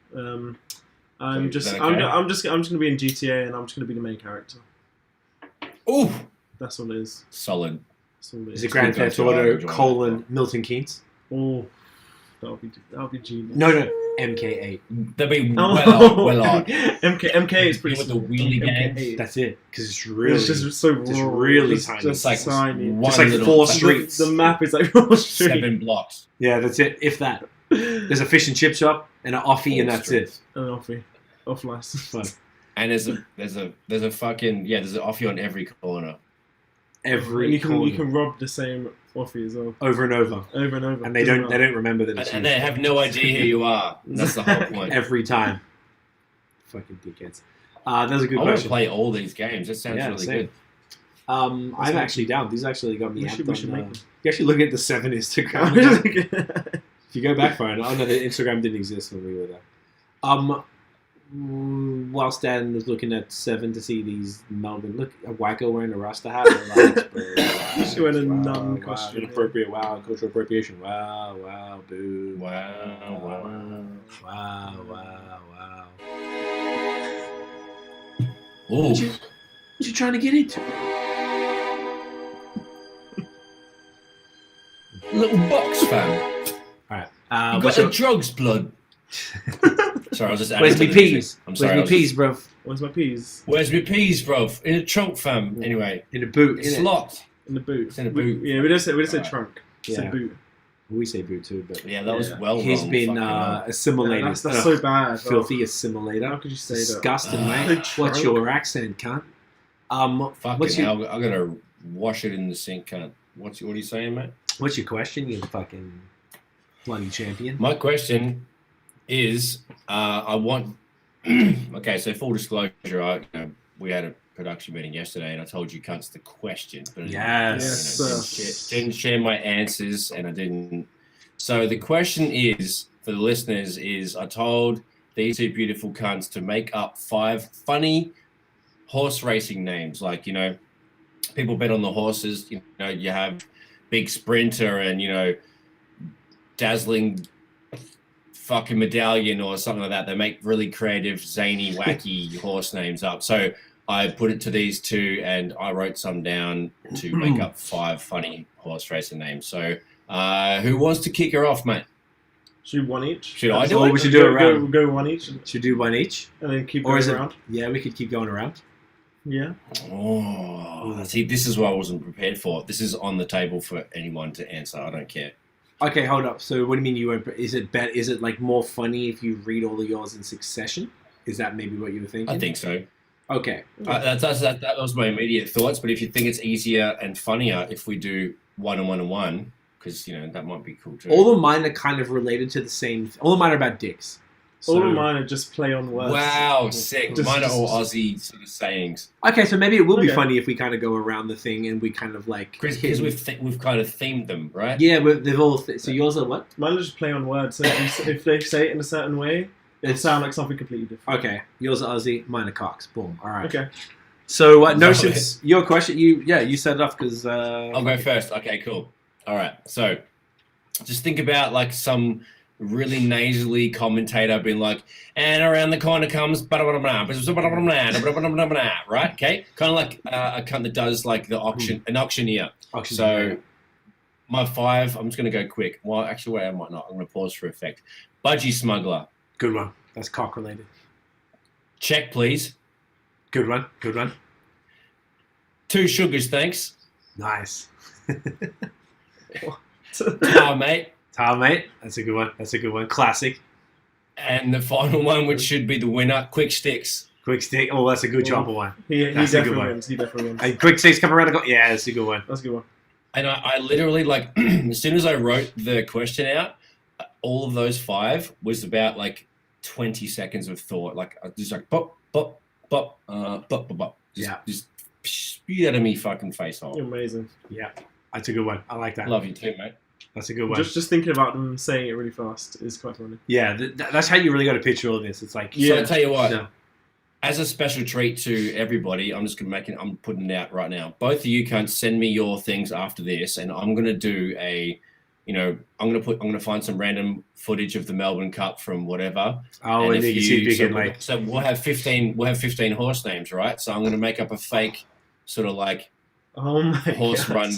Speaker 3: I'm just gonna be in GTA and I'm just gonna be the main character.
Speaker 1: Ooh.
Speaker 3: That's all it is.
Speaker 1: Solid.
Speaker 2: Is it Grand Theft Auto : Milton Keynes?
Speaker 3: Oh, that'll be genius.
Speaker 2: No, MK8.
Speaker 1: That'd be well on.
Speaker 3: MK is pretty
Speaker 1: with the wheelie games.
Speaker 2: That's it, because it's really,
Speaker 3: it's just so raw.
Speaker 2: It's really tiny.
Speaker 3: Just
Speaker 2: like
Speaker 3: tiny.
Speaker 2: Just like 4 streets.
Speaker 3: The map is like 4 streets.
Speaker 1: 7 blocks.
Speaker 2: Yeah, that's it. If that. There's a fish and chip shop and an offie, and that's it.
Speaker 3: An offie, off license.
Speaker 1: And there's a fucking there's an offie on every corner.
Speaker 2: Every
Speaker 3: you
Speaker 2: corner.
Speaker 3: can rob the same offie as well.
Speaker 2: Over and over.
Speaker 3: Over and over.
Speaker 2: And they don't remember that it's
Speaker 1: and they have no idea who you are. That's the whole point.
Speaker 2: Every time. Fucking dickheads. That's a good question.
Speaker 1: I want to play all these games. That sounds really good.
Speaker 2: I'm actually down. These actually got me amped
Speaker 3: we should make them.
Speaker 2: You actually look at the 7 Instagram. If you go back far enough, no, the Instagram didn't exist when we were there. Whilst Dan was looking at 7 to see these Melbourne, look, a wacko wearing a Rasta hat.
Speaker 3: She's wearing a nun costume.
Speaker 2: Inappropriate, wow, cultural appropriation. Wow, boo.
Speaker 1: Wow. Ooh.
Speaker 2: What you trying to get into?
Speaker 1: Little box, fam.
Speaker 2: Alright.
Speaker 1: You got the drugs, blood. Sorry, I was just.
Speaker 2: Where's my peas?
Speaker 1: I'm sorry.
Speaker 2: Where's my peas, bro?
Speaker 3: Where's my peas?
Speaker 1: Where's my peas, bro? In the trunk, fam. Anyway,
Speaker 2: in the boot.
Speaker 1: It's locked.
Speaker 3: In the boot.
Speaker 1: It's in the boot.
Speaker 3: We just say trunk.
Speaker 2: Yeah.
Speaker 3: Say boot.
Speaker 2: We say boot too, but
Speaker 1: yeah, that was well.
Speaker 2: He's been assimilated.
Speaker 3: Yeah, that's so bad.
Speaker 2: Filthy assimilator.
Speaker 3: How could you say
Speaker 2: Disgusting,
Speaker 3: that?
Speaker 2: mate. What's your accent, cunt?
Speaker 1: Fucking hell, I gotta wash it in the sink, cunt. What are you saying, mate?
Speaker 2: What's your question, you fucking bloody champion?
Speaker 1: My question is, I want. Okay, so full disclosure, we had a production meeting yesterday, and I told you cunts the questions, but didn't share my answers, and I didn't. So the question is for the listeners: I told these 2 beautiful cunts to make up 5 funny horse racing names, like people bet on the horses. You have Big Sprinter and Dazzling fucking Medallion or something like that. They make really creative, zany, wacky horse names up. So I put it to these 2, and I wrote some down to make up 5 funny horse racing names. So who wants to kick her off, mate?
Speaker 3: Should we one each?
Speaker 1: Should I do it?
Speaker 2: We should do it around.
Speaker 3: Go one each.
Speaker 2: Should we do one each?
Speaker 3: And then keep going around?
Speaker 2: Yeah, we could keep going around.
Speaker 3: Yeah.
Speaker 1: Oh, see, this is what I wasn't prepared for. This is on the table for anyone to answer. I don't care.
Speaker 2: Okay, hold up. So, what do you mean you were? Is it like more funny if you read all of yours in succession? Is that maybe what you were thinking?
Speaker 1: I think so.
Speaker 2: Okay.
Speaker 1: That was my immediate thoughts. But if you think it's easier and funnier if we do 1 and 1 and 1, because that might be cool too.
Speaker 2: All of mine are kind of related to the same. All of mine are about dicks.
Speaker 3: So, all of mine are just play on words.
Speaker 1: Wow, sick. Mine are all Aussie sort of sayings.
Speaker 2: Okay, so maybe it will be funny if we kind of go around the thing and we kind of like...
Speaker 1: Because we've kind of themed them, right?
Speaker 2: Yeah, they've all... so yours are what?
Speaker 3: Mine are just play on words. So if they say it in a certain way, it'll sound like something completely different.
Speaker 2: Okay, yours are Aussie, mine are Cox. Boom, all right.
Speaker 3: Okay.
Speaker 2: So, notions, your question, you set it off because...
Speaker 1: I'll go first. Okay, cool. All right, so just think about like some... really nasally commentator being like, and around the corner comes right? Okay, kind of like a cunt that does like an auctioneer. So my 5, I'm just gonna go quick. Well, actually, wait, I might not. I'm gonna pause for effect. Budgie smuggler.
Speaker 2: Good one. That's cock related.
Speaker 1: Check, please.
Speaker 2: Good one.
Speaker 1: 2 sugars, thanks.
Speaker 2: Nice.
Speaker 1: Tar, mate.
Speaker 2: Tar, mate. That's a good one. That's a good one. Classic.
Speaker 1: And the final one, which should be the winner, quick sticks.
Speaker 2: Quick stick. Oh, that's a good chopper one.
Speaker 3: He
Speaker 2: That's a good
Speaker 3: definitely
Speaker 2: one.
Speaker 3: wins. He definitely wins.
Speaker 2: And quick sticks come around and go. Yeah, that's a good one.
Speaker 3: That's a good one.
Speaker 1: And I literally, like, as soon as I wrote the question out, all of those 5 was about, like, 20 seconds of thought. Like, I just like, bop, bop, bop, bop, bop, bop. Just spew out of me fucking face hole.
Speaker 3: You're amazing.
Speaker 2: Yeah, that's a good one. I like that.
Speaker 1: Love you too, mate.
Speaker 2: That's a good one.
Speaker 3: Just thinking about them saying it really fast is quite funny.
Speaker 2: Yeah, that's how you really got to picture all this. It's like,
Speaker 1: So I tell you what,
Speaker 2: no.
Speaker 1: as a special treat to everybody, I'm putting it out right now. Both of you can send me your things after this, and I'm gonna do I'm gonna find some random footage of the Melbourne Cup from whatever.
Speaker 2: Oh, and you can see if you can like.
Speaker 1: So we'll have 15 horse names, right? So I'm gonna make up a fake sort of like horse run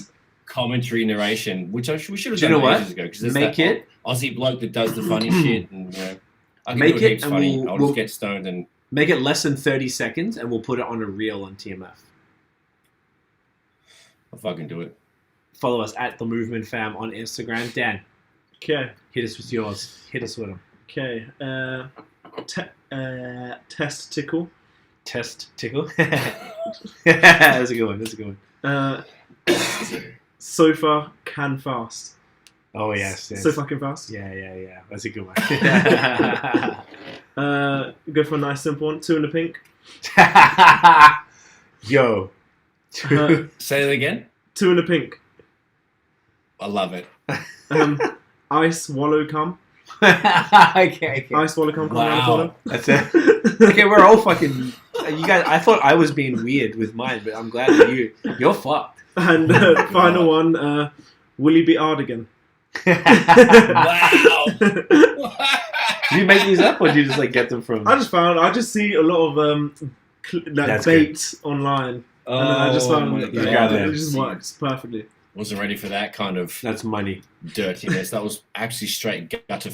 Speaker 1: commentary narration, which we should have done ages ago. Because
Speaker 2: make it
Speaker 1: Aussie bloke that does the funny shit, and I can
Speaker 2: make
Speaker 1: do
Speaker 2: it
Speaker 1: funny. I'll just get stoned and
Speaker 2: make it less than 30 seconds, and we'll put it on a reel on TMF.
Speaker 1: I'll fucking do it.
Speaker 2: Follow us at The Movement Fam on Instagram. Dan,
Speaker 3: okay,
Speaker 2: hit us with yours. Hit us with them.
Speaker 3: Okay, test tickle.
Speaker 2: Test tickle. That's a good one. That's a good one.
Speaker 3: Sofa can fast.
Speaker 2: Oh yes.
Speaker 3: So fucking fast.
Speaker 2: Yeah. That's a good one.
Speaker 3: Go for a nice simple one. 2 in the pink.
Speaker 2: Yo.
Speaker 1: Say that again.
Speaker 3: 2 in the pink.
Speaker 1: I love it.
Speaker 3: Ice wallow cum.
Speaker 2: Okay.
Speaker 3: Ice wallow cum.
Speaker 1: Wow.
Speaker 2: That's it. Okay, we're all fucking. You guys. I thought I was being weird with mine, but I'm glad that you're fucked.
Speaker 3: And final one. Will you be Ardigan?
Speaker 1: Wow.
Speaker 2: Do you make these up, or do you just like get them from?
Speaker 3: I just see a lot of bait online, and then I just found it just works perfectly.
Speaker 1: Wasn't ready for that kind of
Speaker 2: That's money.
Speaker 1: dirtiness. That was actually straight gutter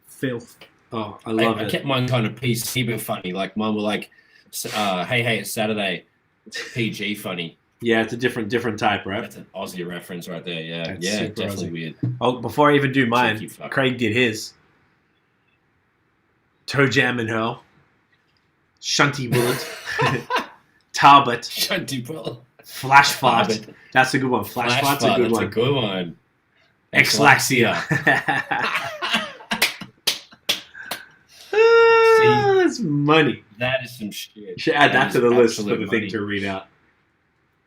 Speaker 3: Filth.
Speaker 2: Oh, I love it.
Speaker 1: I kept mine kind of PC but funny. Like mine were like, hey, it's Saturday. PG funny.
Speaker 2: Yeah, it's a different type, right?
Speaker 1: That's an Aussie reference right there. Yeah,
Speaker 2: That's
Speaker 1: yeah,
Speaker 2: super
Speaker 1: definitely
Speaker 2: Aussie.
Speaker 1: weird.
Speaker 2: Oh, before I even do mine,
Speaker 1: Cheeky fuck.
Speaker 2: Craig did his. Toe Jam and Hurl. Shunty Bullet. Tarbot.
Speaker 1: Shunty Bullet.
Speaker 2: Flash Fart. That's a good one. Flash Fart's a good one.
Speaker 1: That's a good one.
Speaker 2: Exlaxia. That's money.
Speaker 1: That is some shit.
Speaker 2: You should add that to the list for the
Speaker 1: absolute
Speaker 2: thing
Speaker 1: money.
Speaker 2: to read out.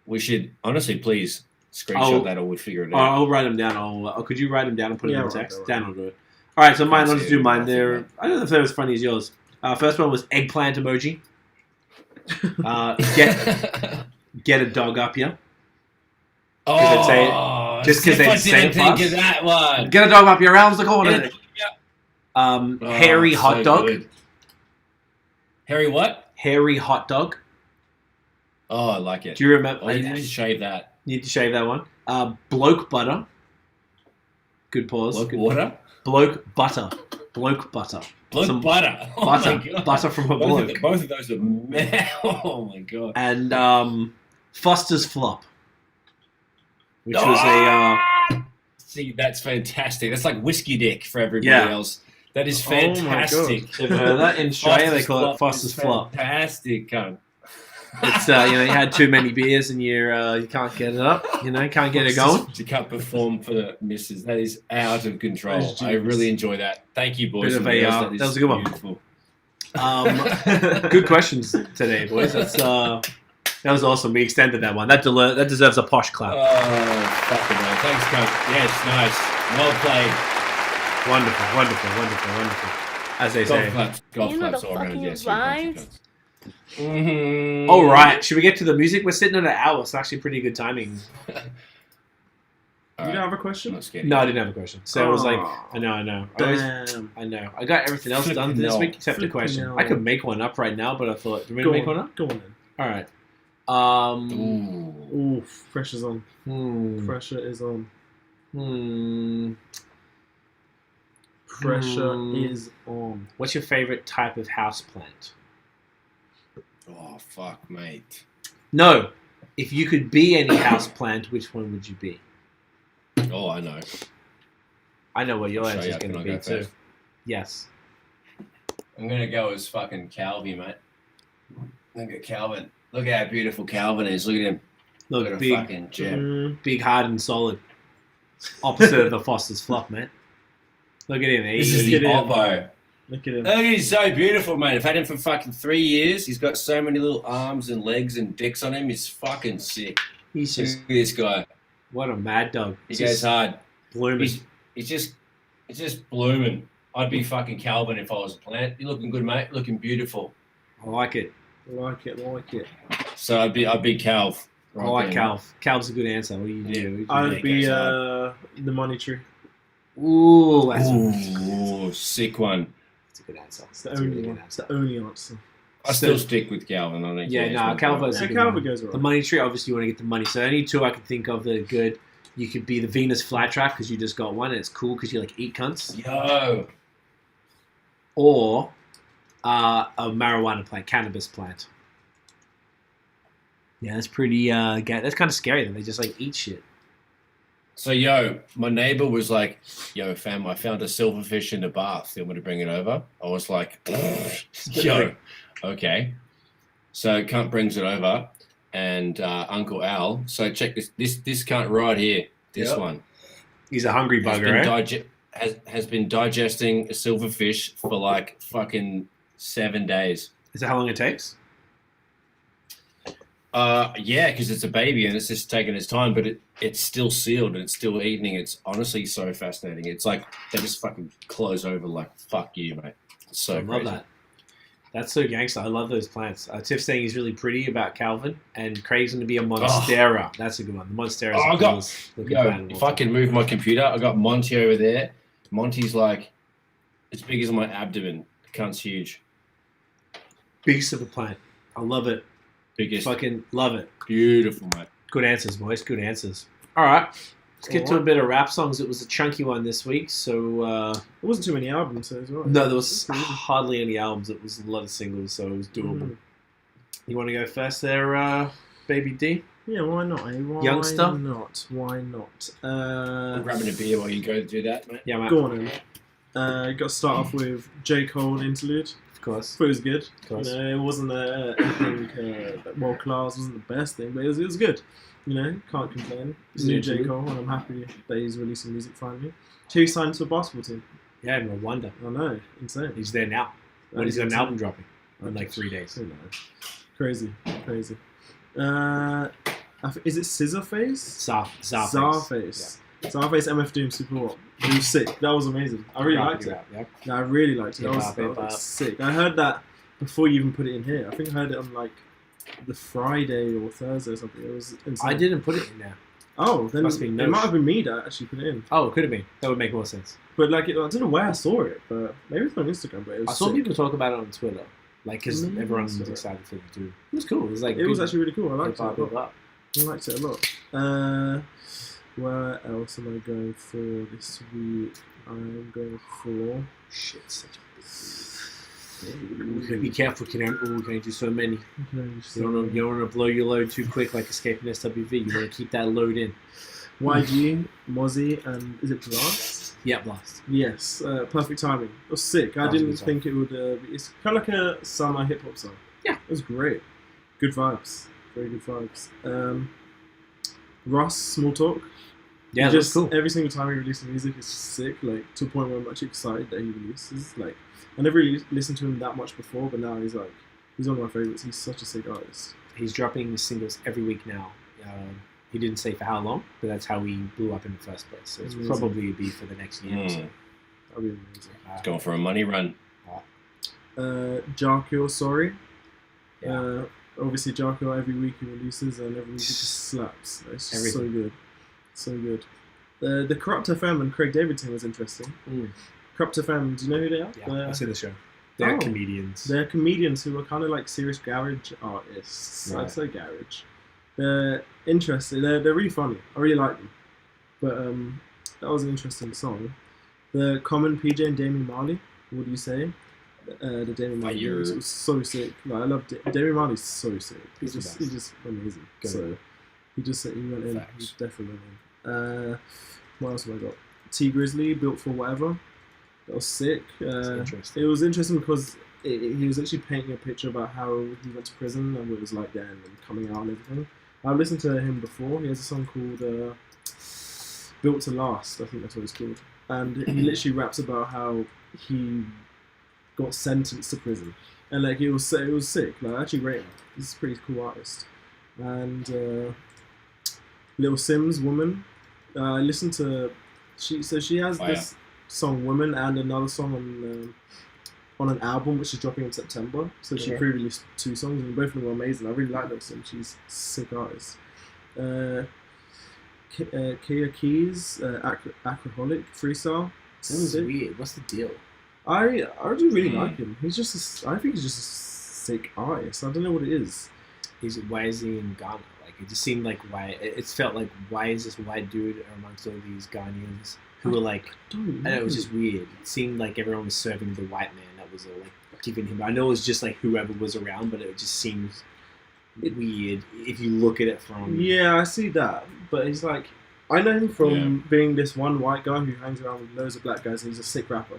Speaker 1: We should, honestly, please screenshot that or we'll figure it out.
Speaker 2: I'll write them down. Could you write them down and put them in text?
Speaker 3: Right.
Speaker 2: Dan will do it. All right, so mine, let's do mine. There, I don't know if they're as funny as yours. First one was eggplant emoji. Get a dog up here. Just because they say it
Speaker 1: think of that one.
Speaker 2: Get a dog up your around the corner. Hairy
Speaker 1: so
Speaker 2: hot dog.
Speaker 1: good. Hairy what?
Speaker 2: Hairy hot dog.
Speaker 1: Oh, I like it.
Speaker 2: Do you remember?
Speaker 1: Oh, you need to shave that.
Speaker 2: Need to shave that one. Bloke butter. Good pause.
Speaker 1: Bloke water?
Speaker 2: Bloke butter. Bloke butter.
Speaker 1: Bloke butter. Oh
Speaker 2: butter.
Speaker 1: my God.
Speaker 2: Butter from a bloke.
Speaker 1: Both of those are oh my God.
Speaker 2: And Foster's flop. Which was a...
Speaker 1: See, that's fantastic. That's like whiskey dick for everybody else. That is fantastic.
Speaker 2: You've heard that? In Australia, they call it Foster's flop.
Speaker 1: Fantastic, cunt.
Speaker 2: It's you had too many beers and you can't get it up. Can't get it going.
Speaker 1: You can't perform for the missus. That is out of control. I really enjoy that. Thank you, boys.
Speaker 2: Bit of that was a good
Speaker 1: beautiful.
Speaker 2: One. Good questions today, boys. That was awesome. We extended that one. That deserves a posh clap.
Speaker 1: Oh, fucking hell. Thanks, cunt. Yes, nice. Well played.
Speaker 2: Wonderful. As they say.
Speaker 1: Golf claps all around. Yes,
Speaker 2: Mm-hmm. All right, should we get to the music? We're sitting at an hour. It's actually pretty good timing.
Speaker 3: You don't have a question?
Speaker 2: No, I didn't have a question. So I was like, I know.
Speaker 3: Damn.
Speaker 2: I know. I got everything else done this week except the question. I could make one up right now, but I thought, do we make one up?
Speaker 3: Go on then.
Speaker 2: All right.
Speaker 3: Ooh, pressure's on. Pressure is on. Pressure is on.
Speaker 2: What's your favorite type of houseplant?
Speaker 1: Oh, fuck, mate.
Speaker 2: No. If you could be any house plant, which one would you be?
Speaker 1: Oh, I know.
Speaker 2: I know what your
Speaker 1: I'll show
Speaker 2: answer is
Speaker 1: you.
Speaker 2: going to
Speaker 1: Can I
Speaker 2: be
Speaker 1: go
Speaker 2: too.
Speaker 1: first?
Speaker 2: Yes.
Speaker 1: I'm gonna go as fucking Calvin, mate. Look at Calvin. Look how beautiful Calvin is. Look at him. Look at a
Speaker 2: big,
Speaker 1: fucking gem.
Speaker 2: big, hard and solid. Opposite of the Foster's flop, man. Look at him.
Speaker 1: This is the Oppo.
Speaker 3: Look at him.
Speaker 1: Look, he's so beautiful, mate. I've had him for fucking 3 years. He's got so many little arms and legs and dicks on him. He's fucking sick.
Speaker 2: He's
Speaker 1: Look
Speaker 2: just
Speaker 1: at this guy.
Speaker 2: what a mad dog.
Speaker 1: He goes hard.
Speaker 2: Blooming.
Speaker 1: He's just blooming. I'd be fucking Calvin if I was a plant. You're looking good, mate. Looking beautiful.
Speaker 2: I like it.
Speaker 3: Like it.
Speaker 1: So I'd be Calv.
Speaker 2: I like Calv. Calv's a good answer. What do you do?
Speaker 3: I'd be the money tree.
Speaker 2: Ooh, that's
Speaker 1: Ooh, sick one.
Speaker 2: a good answer.
Speaker 3: It's the only one. It's the only answer.
Speaker 1: I still stick with Calvin. I think.
Speaker 2: Yeah, no, Calvin's a good
Speaker 3: Calvin
Speaker 2: one.
Speaker 3: goes
Speaker 2: The
Speaker 3: right.
Speaker 2: money tree, obviously, you want to get the money. So, only two I can think of that are good. You could be the Venus flytrap because you just got one and it's cool because you like eat cunts.
Speaker 1: Yo.
Speaker 2: Or a marijuana plant, cannabis plant. Yeah, that's pretty. That's kind of scary. Though they just like eat shit.
Speaker 1: So, yo, my neighbor was like, yo, fam, I found a silverfish in the bath. You want me to bring it over? I was like, yo, okay. So, cunt brings it over, and Uncle Al. So, check this cunt right here. This
Speaker 2: Yep.
Speaker 1: one.
Speaker 2: He's a hungry bugger,
Speaker 1: Has been digesting a silverfish for like fucking 7 days.
Speaker 2: Is that how long it takes?
Speaker 1: Yeah, because it's a baby and it's just taking its time, but it's still sealed and it's still eating. It's honestly so fascinating. It's like they just fucking close over like, fuck you, mate. It's so
Speaker 2: I love
Speaker 1: crazy.
Speaker 2: that. That's so gangster. I love those plants. Tiff's saying he's really pretty about Calvin, and Craig's going to be a Monstera. That's a good one. The Monstera is
Speaker 1: Oh, I
Speaker 2: the
Speaker 1: got-
Speaker 2: coolest looking
Speaker 1: Yo,
Speaker 2: plant.
Speaker 1: if I can move my computer, I got Monty over there. Monty's like as big as my abdomen. The cunt's huge.
Speaker 2: Beast of a plant. I love it.
Speaker 1: Biggest.
Speaker 2: Fucking love it.
Speaker 1: Beautiful, mate.
Speaker 2: Good answers, boys. Good answers. All right. Let's get to a bit of rap songs. It was a chunky one this week, so...
Speaker 3: There wasn't too many albums, so it was right.
Speaker 2: No, there was hardly any albums. It was a lot of singles, so it was doable. You want to go first there, Baby D?
Speaker 3: Yeah, why not? Eh? Why
Speaker 2: Youngster?
Speaker 3: not? Why not?
Speaker 1: I'm grabbing a beer while you go do that, mate.
Speaker 2: Yeah, mate.
Speaker 3: Go on then. Got to start off with J. Cole interlude.
Speaker 2: Of course.
Speaker 3: Thought it was good.
Speaker 2: Of course.
Speaker 3: You know, it wasn't anything world class, wasn't the best thing, but it was good. You know, can't complain. It's new J. Cole, and I'm happy that he's releasing music finally. He signed to a basketball team.
Speaker 2: Yeah, no wonder.
Speaker 3: I know, insane.
Speaker 2: He's there now. When he's got an album dropping in like 3 days.
Speaker 3: Who knows? Crazy. Is it SZARFACE?
Speaker 2: ZARFACE.
Speaker 3: ZARFACE MF Doom Super What? It was sick. That was amazing. I really liked it.
Speaker 2: Yeah.
Speaker 3: Yeah, I really liked it.
Speaker 2: Hip
Speaker 3: That
Speaker 2: hop,
Speaker 3: was
Speaker 2: hip hop.
Speaker 3: sick. I heard that before you even put it in here. I think I heard it on like the Friday or Thursday or something. It was insane.
Speaker 2: I didn't put it in there.
Speaker 3: Oh, then
Speaker 2: Must be
Speaker 3: it
Speaker 2: Nosh.
Speaker 3: might have been me that actually put it in.
Speaker 2: Oh, it could have been. That would make more sense.
Speaker 3: But like, I don't know where I saw it, but maybe it's on Instagram. But it was
Speaker 2: I saw
Speaker 3: sick.
Speaker 2: people talk about it on Twitter. Like, because
Speaker 3: Mm,
Speaker 2: everyone was
Speaker 3: sorry.
Speaker 2: excited for it too. It was cool. It was like
Speaker 3: It was
Speaker 2: good
Speaker 3: actually really cool. I liked it.
Speaker 2: hip-hop,
Speaker 3: A lot.
Speaker 2: hip-hop.
Speaker 3: I liked it a lot. Where else am I going for this week? I'm going for
Speaker 2: Shit, such a be careful, you can only do so many. You don't want to blow your load too quick like escaping SWV. You want to keep that load in.
Speaker 3: YG, Mozzie, and is it Blast?
Speaker 2: Yeah, blast.
Speaker 3: Yes, perfect timing. It was sick. I
Speaker 2: That was a
Speaker 3: didn't
Speaker 2: good song.
Speaker 3: think it would. It's kind of like a summer hip hop song.
Speaker 2: Yeah.
Speaker 3: It was great. Good vibes. Very good vibes. Ross, Small Talk.
Speaker 2: Yeah,
Speaker 3: Just
Speaker 2: that's cool.
Speaker 3: every single time he releases music, it's sick. Like to a point where I'm actually excited that he releases. Like I never really listened to him that much before, but now he's one of my favorites. He's such a sick artist.
Speaker 2: He's dropping singles every week now. He didn't say for how long, but that's how he blew up in the first place. So it's
Speaker 3: Amazing.
Speaker 2: probably be for the next year or so.
Speaker 3: That'd be amazing.
Speaker 1: Going for a money run.
Speaker 3: Jarkill, sorry.
Speaker 2: Yeah.
Speaker 3: Obviously, Jarkill every week he releases, and every week it just slaps. It's just so good, so good. The Corrupt FM and Craig Davidson was interesting. Corrupt FM, do you know who they are?
Speaker 2: Yeah, I've seen the show. They're
Speaker 3: Oh.
Speaker 2: comedians.
Speaker 3: They're comedians who are kind of like serious garage artists.
Speaker 2: Right.
Speaker 3: I'd say garage. They're interesting. They're really funny. I really like them. But that was an interesting song. The Common, PJ and Damien Marley. What do you say? The Damian Marley
Speaker 1: Fire.
Speaker 3: remix. It was so sick. Like, I loved it. Damian Marley's so sick. He's
Speaker 2: He's the
Speaker 3: just amazing.
Speaker 2: Go
Speaker 3: So he went in.
Speaker 1: Facts.
Speaker 3: He definitely went in. What else have I got? T Grizzly, Built for Whatever. That was sick.
Speaker 2: interesting.
Speaker 3: It was interesting because he was actually painting a picture about how he went to prison and what it was like then and coming out and everything. I've listened to him before. He has a song called Built to Last. I think that's what it's called. And he literally raps about how he got sentenced to prison. And like it was sick. Like I actually rate him. He's a pretty cool artist. And Lil Simz, Woman. I listened to she has this song Woman and another song on an album which is dropping in September. So she pre-released 2 songs and both of them were amazing. I really like Lil Simz. She's a sick artist. Kia Keys, Alcoholic Freestyle.
Speaker 2: That was weird. What's the deal?
Speaker 3: I do really like him. He's just I think he's just a sick artist. I don't know what it is.
Speaker 2: Why is he in Ghana? Like it just seemed like it felt like why is this white dude amongst all these Ghanaians who were like I don't know, it was just weird. It seemed like everyone was serving the white man that was like giving him. I know it was just like whoever was around, but it just seems weird if you look at it from.
Speaker 3: Yeah, I see that, but he's like I know him from being this one white guy who hangs around with loads of black guys and he's a sick rapper,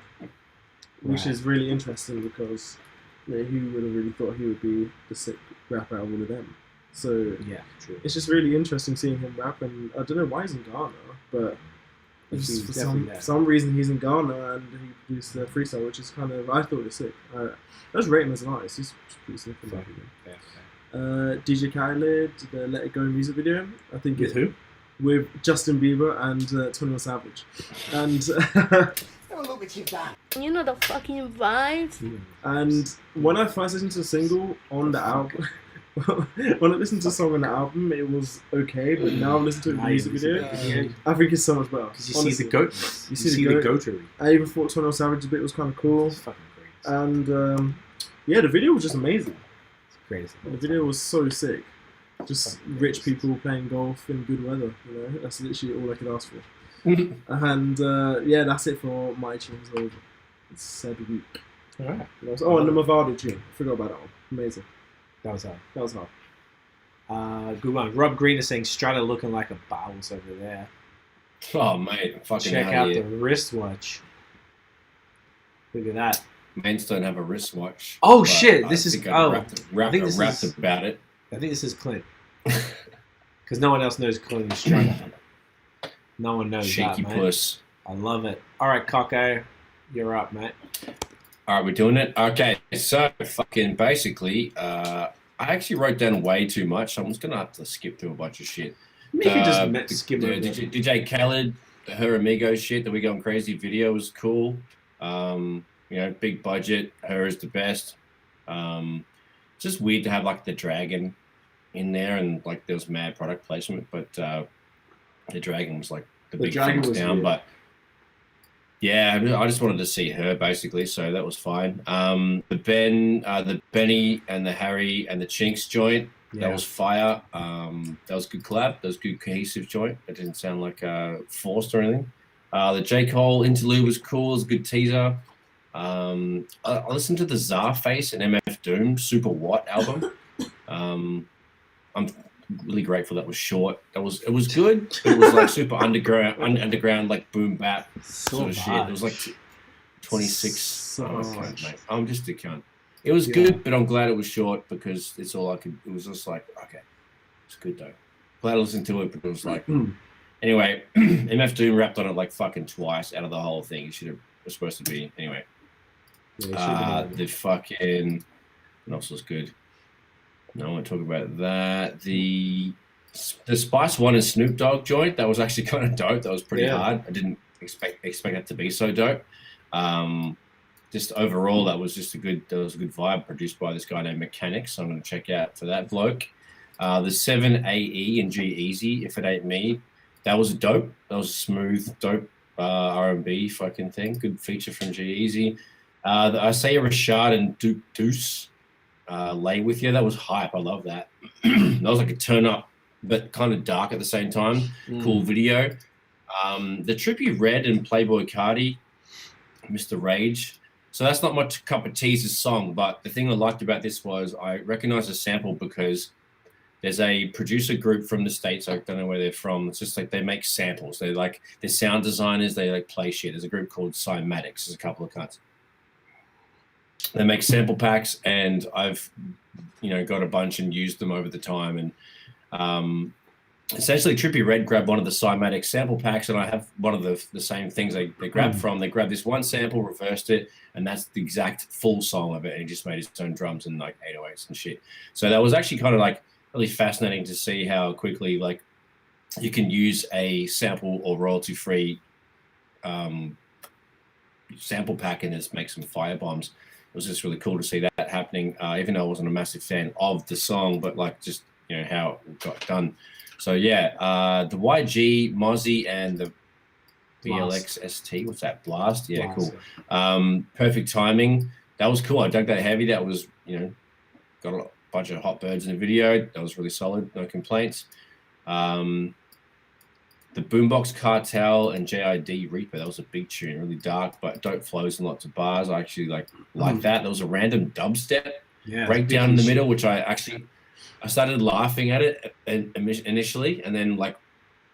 Speaker 3: which is really interesting because who would have really thought he would be the sick rapper out of all of them. So
Speaker 2: yeah, true.
Speaker 3: It's just really interesting seeing him rap, and I don't know why he's in Ghana, but for some reason he's in Ghana and he produced the freestyle, which is kind of I thought it was sick. I just rate him as an artist. He's pretty sick. DJ Khaled, the Let It Go music video. I think
Speaker 2: with who?
Speaker 3: With Justin Bieber and 21 Savage, and
Speaker 4: you know the fucking vibes.
Speaker 3: And when I first listened to the single on the album. When I listened to the song on the album, it was okay, but now I'm listening to the music video. I think it's so much better.
Speaker 2: Because you see the goat. You see the goatery.
Speaker 3: I even thought 21 Savage bit was kind of cool.
Speaker 2: It's fucking great.
Speaker 3: And yeah, the video was just amazing.
Speaker 2: It's great.
Speaker 3: The video was so sick. Just rich people playing golf in good weather. You know, that's literally all I could ask for. And yeah, that's it for my tunes over. It's said week.
Speaker 2: Alright.
Speaker 3: Oh, and the Mavado tune. I forgot about that one. Amazing.
Speaker 2: That was hard.
Speaker 3: That was hard.
Speaker 2: Good one. Rob Green is saying Strutter looking like a bounce over there.
Speaker 1: Oh, mate. Fucking
Speaker 2: check out the wristwatch. Look at that.
Speaker 1: Mains don't have a wristwatch.
Speaker 2: Oh, shit. This is...
Speaker 1: Rapped about it.
Speaker 2: I think this is Clint. Because no one else knows Clint and Strutter. No one knows
Speaker 1: Shaky
Speaker 2: that, mate.
Speaker 1: puss.
Speaker 2: I love it. All right, Cocko. You're up, mate.
Speaker 1: All right, we're doing it? Okay, so fucking basically, I actually wrote down way too much. So I'm just going to have to skip through a bunch of shit.
Speaker 2: Maybe just skip over
Speaker 1: DJ Khaled, her Migos shit that we going crazy video was cool. You know, big budget. Her is the best. Just weird to have like the dragon in there and like there was mad product placement, but the dragon was like the big
Speaker 3: dragon
Speaker 1: thumbs
Speaker 3: was
Speaker 1: down.
Speaker 3: weird.
Speaker 1: But yeah, I just wanted to see her basically, so that was fine. The Benny and the Harry and the Chinx joint, that was fire. That was good collab. That was good cohesive joint. It didn't sound like forced or anything. The J. Cole interlude was cool. It was a good teaser. I listened to the CZARFACE and MF Doom Super What album. I'm really grateful that was short. It was good, but it was like super underground like boom bap sort of shit. It was like 26. Mate. I'm just a cunt. It was good, but I'm glad it was short because it's all I could. It was just like okay, it's good though. Glad I listened to it, but it was like anyway. MF Doom rapped on it like fucking twice out of the whole thing. It was supposed to be anyway. The fucking what else was good? No, I want to talk about that. The Spice One and Snoop Dogg joint, that was actually kind of dope. That was pretty hard. I didn't expect that to be so dope. Just overall, that was a good vibe produced by this guy named Mechanics. So I'm going to check out for that bloke. The 7AE and G-Eazy, If It Ain't Me, that was dope. That was a smooth, dope R&B fucking thing. Good feature from G-Eazy. I say Rashad and Deuce. Lay With You, that was hype. I love that. That was like a turn up, but kind of dark at the same time. Cool video. The Trippie Red and Playboy Cardi, Mr. Rage So that's not my cup of tea's song, but the thing I liked about this was I recognized the sample because there's a producer group from the States. I don't know where they're from. It's just like they make samples. They're sound designers. They like play shit. There's a group called Cymatics. There's a couple of cunts. They make sample packs, and I've, got a bunch and used them over the time. And essentially, Trippie Redd grabbed one of the Cymatics sample packs, and I have one of the same things they grabbed from. They grabbed this one sample, reversed it, and that's the exact full song of it. And he just made his own drums and like 808s and shit. So that was actually kind of like really fascinating to see how quickly like you can use a sample or royalty-free sample pack and just make some firebombs. It was just really cool to see that happening, even though I wasn't a massive fan of the song, but like just how it got done. So yeah, the YG, Mozzie, and the BLX ST. What's that? Blast. Yeah,
Speaker 2: Blast,
Speaker 1: cool. Perfect timing. That was cool. I dug that heavy. That was got a bunch of hot birds in the video. That was really solid. No complaints. The Boombox Cartel and JID Reaper. That was a big tune. Really dark, but dope flows and lots of bars. I actually like that. There was a random dubstep breakdown in the middle, which I started laughing at it initially, and then like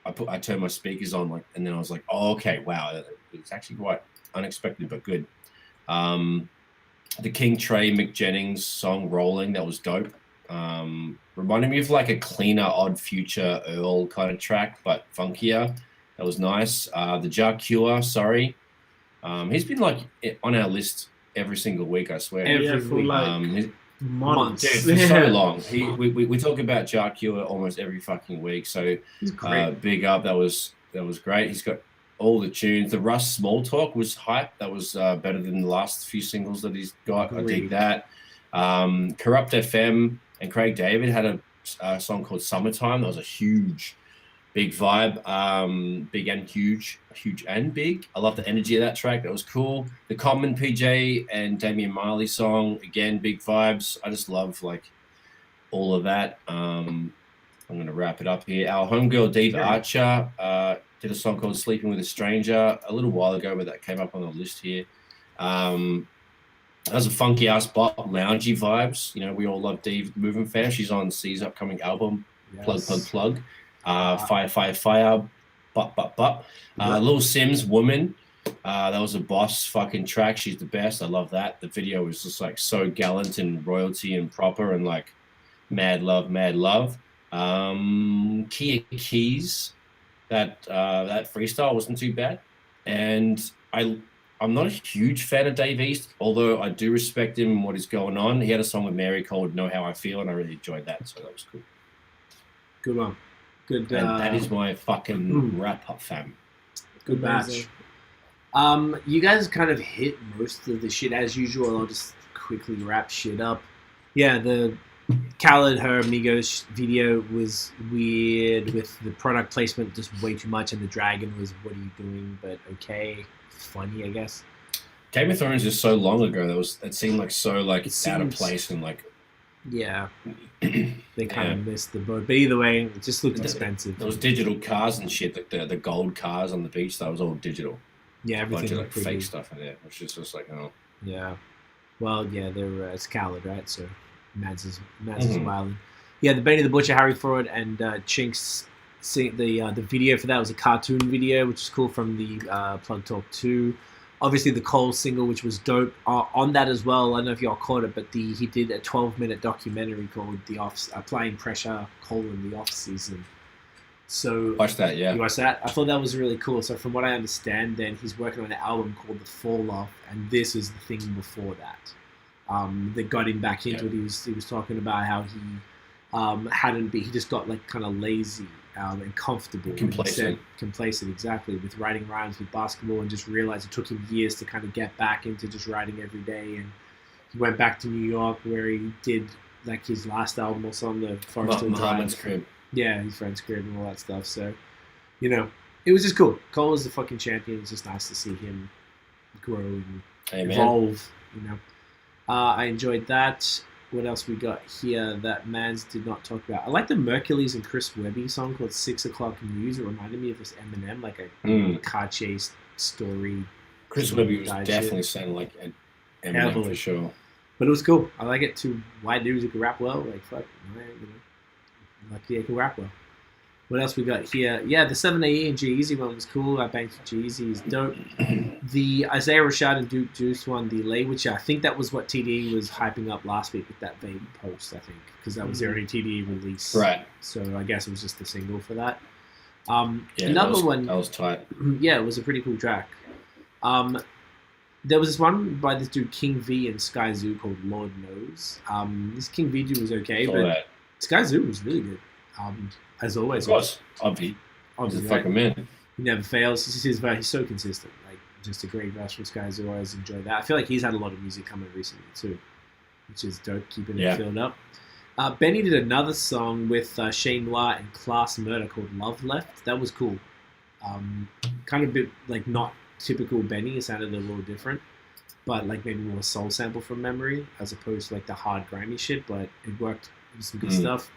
Speaker 1: I turned my speakers on, and then I was like, oh, okay, wow, it's actually quite unexpected but good. The King Trey Mick Jennings song Rolling, that was dope. Reminded me of like a cleaner Odd Future Earl kind of track, but funkier. That was nice. The Jar Cure, sorry. He's been like on our list every single week, I swear.
Speaker 3: Every week. Months.
Speaker 1: Dude, for so long. We talk about Jar Cure almost every fucking week. So
Speaker 3: he's great.
Speaker 1: Big up. That was great. He's got all the tunes. The Russ Small Talk was hype. That was better than the last few singles that he's got. I dig that. Corrupt FM and Craig David had a song called Summertime. That was a huge, big vibe. Big and huge and big. I love the energy of that track. That was cool. The Common PJ and Damian Marley song, again, big vibes. I just love like all of that. I'm going to wrap it up here. Our homegirl Dave Archer did a song called Sleeping with a Stranger a little while ago, but that came up on the list here. That was a funky ass bop, loungy vibes. We all love Dave Moving Fan. She's on C's upcoming album. Yes. Plug. Fire. But. Lil Sims, Woman. That was a boss fucking track. She's the best. I love that. The video was just like so gallant and royalty and proper and like mad love. Kia Keys. That freestyle wasn't too bad. And I'm not a huge fan of Dave East, although I do respect him and what is going on. He had a song with Mary called Know How I Feel, and I really enjoyed that, so that was cool.
Speaker 2: Good one. Good.
Speaker 1: And that is my fucking wrap-up, fam.
Speaker 2: Good match. You guys kind of hit most of the shit as usual. I'll just quickly wrap shit up. Yeah, the Khaled, her Migos video was weird with the product placement just way too much, and the dragon was, what are you doing? But okay. Funny, I guess.
Speaker 1: Game of Thrones is so long ago. It seemed like so like out of place and like.
Speaker 2: Yeah, they kind of missed the boat. But either way, it just looked expensive.
Speaker 1: There was digital cars and shit, like the gold cars on the beach. That was all digital.
Speaker 2: Yeah, everything.
Speaker 1: A bunch of like fake stuff in there, which is just like oh.
Speaker 2: Yeah, well, yeah, they're it's Khaled, right? So Mads is wilding. Yeah, the Benny the Butcher, Harry Fraud, and Chinx. The video for that was a cartoon video, which is cool, from the Plug Talk 2. Obviously, the Cole single, which was dope. On that as well, I don't know if y'all caught it, but he did a 12-minute documentary called Applying Pressure, the Off Season. So
Speaker 1: watch that, yeah.
Speaker 2: You watched that? I thought that was really cool. So from what I understand, then he's working on an album called The Fall Off, and this is the thing before that. That got him back into it. He was talking about how he just got like kind of lazy. And comfortable, complacent, exactly, with writing rhymes with basketball, and just realized it took him years to kind of get back into just writing every day. And he went back to New York, where he did like his last album or something, the Forest Hill Drive. Crib. Yeah, his friend's crib and all that stuff. So, it was just cool. Cole was the fucking champion. It's just nice to see him grow and evolve. I enjoyed that. What else we got here that Mans did not talk about? I like the Merkules and Chris Webby song called 6 O'Clock News. It reminded me of this Eminem, like a car chase story.
Speaker 1: Chris Webby was definitely sounding like Eminem
Speaker 2: Heavily.
Speaker 1: for sure.
Speaker 2: But it was cool. I like it. Two white dudes who can rap well. Like, fuck, man, you know. Like, yeah, can rap well. What else we got here? Yeah, the 7AE and G-Eazy one was cool. I banged G-Eazy. He's dope. The Isaiah Rashad and Deuce one, the Lay, which I think that was what TDE was hyping up last week with that vague post, I think. Because that was their only TDE release.
Speaker 1: Right.
Speaker 2: So I guess it was just the single for that.
Speaker 1: Yeah,
Speaker 2: Another one.
Speaker 1: That was tight.
Speaker 2: Yeah, it was a pretty cool track. There was this one by this dude King V and Skyzoo called Lord Knows. This King V dude was okay,
Speaker 1: Saw
Speaker 2: but
Speaker 1: that.
Speaker 2: Skyzoo was really good. As always.
Speaker 1: Of course. Obvi. He's a
Speaker 2: Obviously,
Speaker 1: fucking man.
Speaker 2: he never fails. He's so consistent. Like, just a great verse from Skyzoo. I always enjoy that. I feel like he's had a lot of music coming recently too, which is dope, keeping it filled up. Benny did another song with Shane Noir and Class Murder called Love Left. That was cool. Kind of a bit like not typical Benny. It sounded a little different, but like maybe more soul sample from memory as opposed to like the hard grimy shit. But it worked. It was some good stuff.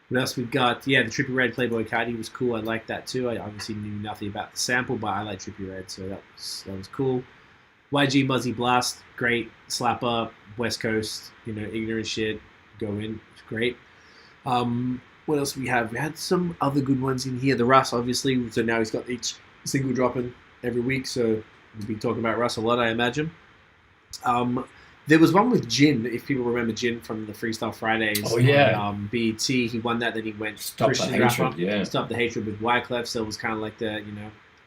Speaker 2: What else we got? Yeah, the Trippie Red Playboy Cardi was cool. I liked that too. I obviously knew nothing about the sample, but I like Trippie Red, so that was cool. YG Muzzy Blast, great. Slap Up, West Coast, ignorant shit. Go in, it's great. What else we have? We had some other good ones in here. The Russ, obviously. So now he's got each single dropping every week, so we'll be talking about Russ a lot, I imagine. There was one with Jin, if people remember Jin from the Freestyle Fridays.
Speaker 1: Oh, yeah.
Speaker 2: On BET. He won that, then he went
Speaker 1: Stop the
Speaker 2: Christian rapper.
Speaker 1: hatred, yeah.
Speaker 2: Stop the Hatred with Wyclef, so it was kind of like the,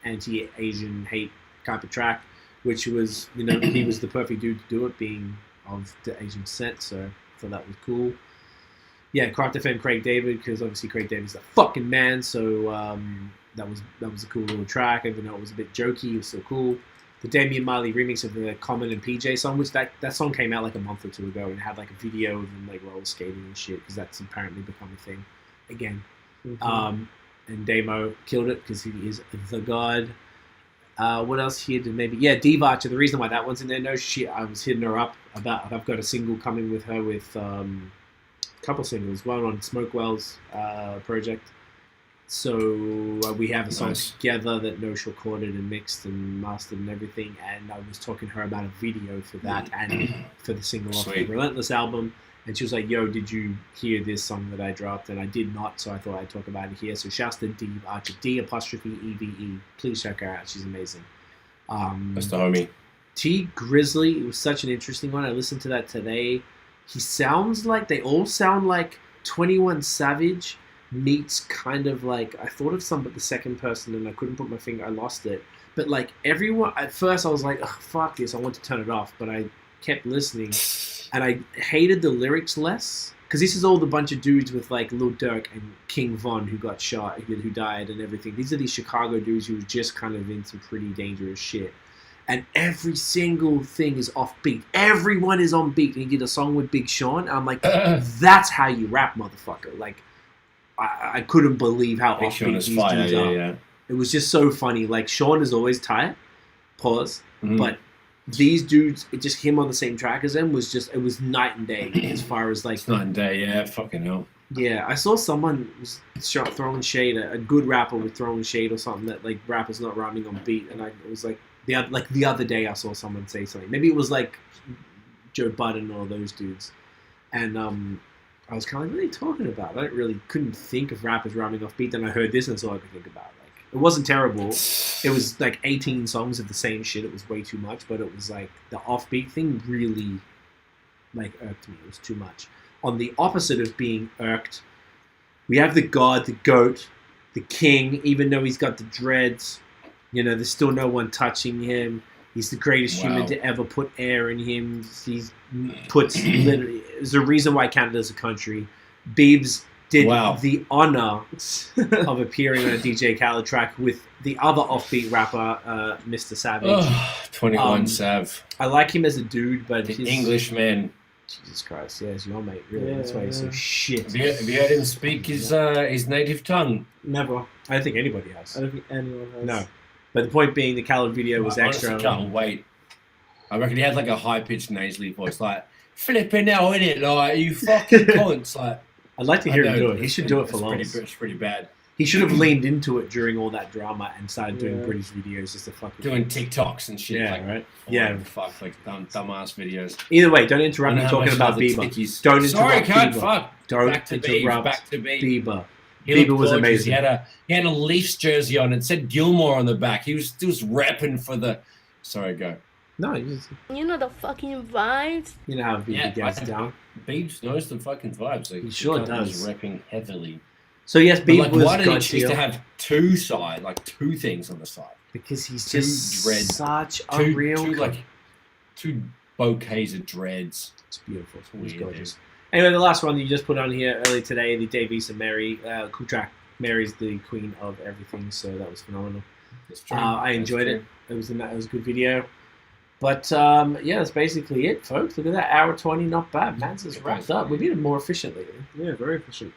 Speaker 2: anti-Asian hate type of track, which was, he was the perfect dude to do it, being of the Asian descent, so I thought that was cool. Yeah, Craft FM Craig David, because obviously Craig David's the fucking man, so that was a cool little track, even though it was a bit jokey, it was still cool. The Damian Marley remix of the Common and PJ song, which that song came out like a month or two ago and had like a video of them like roller skating and shit, because that's apparently become a thing again. And Damo killed it because he is the god. What else here did maybe? Yeah, Diva Archer. The reason why that one's in there, no shit, I was hitting her up about, I've got a single coming with her with a couple singles, one on Smokewell's project. So we have a song together that Nosh recorded and mixed and mastered and everything, and I was talking to her about a video for that and for the single off the Relentless album, and she was like, yo, did you hear this song that I dropped? And I did not, so I thought I'd talk about it here. So shouts to Diva Archer, D''EVE. Please check her out, she's amazing.
Speaker 1: That's the homie.
Speaker 2: T Grizzly, it was such an interesting one. I listened to that today. They all sound like 21 Savage meets kind of like, I thought of some, but the second person, and I couldn't put my finger, I lost it. But like everyone, at first I was like, oh, fuck this, I want to turn it off, but I kept listening, and I hated the lyrics less, because this is all the bunch of dudes with like Lil Durk and King Von who got shot, who died and everything. These are these Chicago dudes who were just kind of in some pretty dangerous shit. And every single thing is offbeat. Everyone is on beat. And he did a song with Big Sean, and I'm like, that's how you rap, motherfucker. Like, I couldn't believe how
Speaker 1: Big
Speaker 2: offbeat
Speaker 1: Sean is
Speaker 2: these
Speaker 1: fire,
Speaker 2: dudes are.
Speaker 1: yeah.
Speaker 2: It was just so funny. Like, Sean is always tight. Pause. But these dudes, just him on the same track as them it was night and day as far as like...
Speaker 1: It's night and day, yeah, fucking hell.
Speaker 2: Yeah, I saw someone was throwing shade, a good rapper was throwing shade or something, that like rappers not rhyming on beat, and it was like the other day I saw someone say something. Maybe it was like Joe Budden or those dudes, and I was kind of like, what are you talking about? I couldn't think of rappers rhyming off beat. Then I heard this, and that's all I could think about. Like, it wasn't terrible. It was like 18 songs of the same shit. It was way too much, but it was like the offbeat thing really like irked me. It was too much. On the opposite of being irked, we have the god, the goat, the king. Even though he's got the dreads, there's still no one touching him. He's the greatest human to ever put air in him. There's a reason why Canada's a country. Biebs did the honor of appearing on a DJ Khaled track with the other offbeat rapper, Mr. Savage.
Speaker 1: 21 Sav.
Speaker 2: I like him as a dude, but
Speaker 1: the Englishman.
Speaker 2: Jesus Christ, yeah, he's your mate, really. That's why he's so shit.
Speaker 1: Have you heard him speak his native tongue?
Speaker 3: Never.
Speaker 2: I don't think anybody has.
Speaker 3: I don't think anyone has.
Speaker 2: No. But the point being, the Khaled video was extra.
Speaker 1: I can't wait. I reckon he had like a high-pitched nasally voice, like, flipping hell, innit? Like, you fucking cunts. Like,
Speaker 2: I'd like to hear him do it. He should do it for long.
Speaker 1: It's pretty bad.
Speaker 2: He should have leaned into it during all that drama and started doing
Speaker 3: Yeah.
Speaker 2: British videos just to fucking
Speaker 1: Doing TikToks and shit.
Speaker 2: Yeah,
Speaker 1: like,
Speaker 2: right.
Speaker 1: oh,
Speaker 2: Yeah.
Speaker 1: fuck, like dumbass videos.
Speaker 2: Either way, don't interrupt me
Speaker 1: Wonder how
Speaker 2: talking
Speaker 1: much
Speaker 2: about
Speaker 1: love the
Speaker 2: Bieber.
Speaker 1: tickies-
Speaker 2: Don't
Speaker 1: Sorry,
Speaker 2: interrupt
Speaker 1: can't
Speaker 2: Bieber.
Speaker 1: fuck.
Speaker 2: Don't
Speaker 1: Back to
Speaker 2: interrupt
Speaker 1: Back to Beeb.
Speaker 2: Bieber.
Speaker 1: He
Speaker 2: Bieber
Speaker 1: looked
Speaker 2: was
Speaker 1: gorgeous.
Speaker 2: amazing.
Speaker 1: He had a Leafs jersey on. It said Gilmore on the back. He was rapping for the. Sorry, go.
Speaker 2: No,
Speaker 4: You know the fucking vibes.
Speaker 2: you know how Bieber
Speaker 1: Yeah,
Speaker 2: gets
Speaker 1: I-
Speaker 2: down.
Speaker 1: Beebs knows the fucking vibes. Like,
Speaker 2: He sure
Speaker 1: the guy was
Speaker 2: does.
Speaker 1: rapping heavily.
Speaker 2: So yes,
Speaker 1: But
Speaker 2: Bieber
Speaker 1: like,
Speaker 2: was
Speaker 1: why did he
Speaker 2: God
Speaker 1: choose
Speaker 2: tier
Speaker 1: to have two things on the side?
Speaker 2: because he's
Speaker 1: two
Speaker 2: just
Speaker 1: dreads-
Speaker 2: such
Speaker 1: Two,
Speaker 2: unreal.
Speaker 1: two bouquets of dreads.
Speaker 2: It's beautiful. It's
Speaker 1: Weird,
Speaker 2: gorgeous. Anyway, the last one you just put on here early today, the Davies and Mary cool track. Mary's the queen of everything, so that was phenomenal.
Speaker 1: That's true.
Speaker 2: I
Speaker 1: That's
Speaker 2: enjoyed
Speaker 1: true.
Speaker 2: it. It was a good video. But yeah, that's basically it, folks. Look at that, hour 20, not bad. Man's is wrapped up. We've been more efficient lately.
Speaker 3: Yeah, very efficient.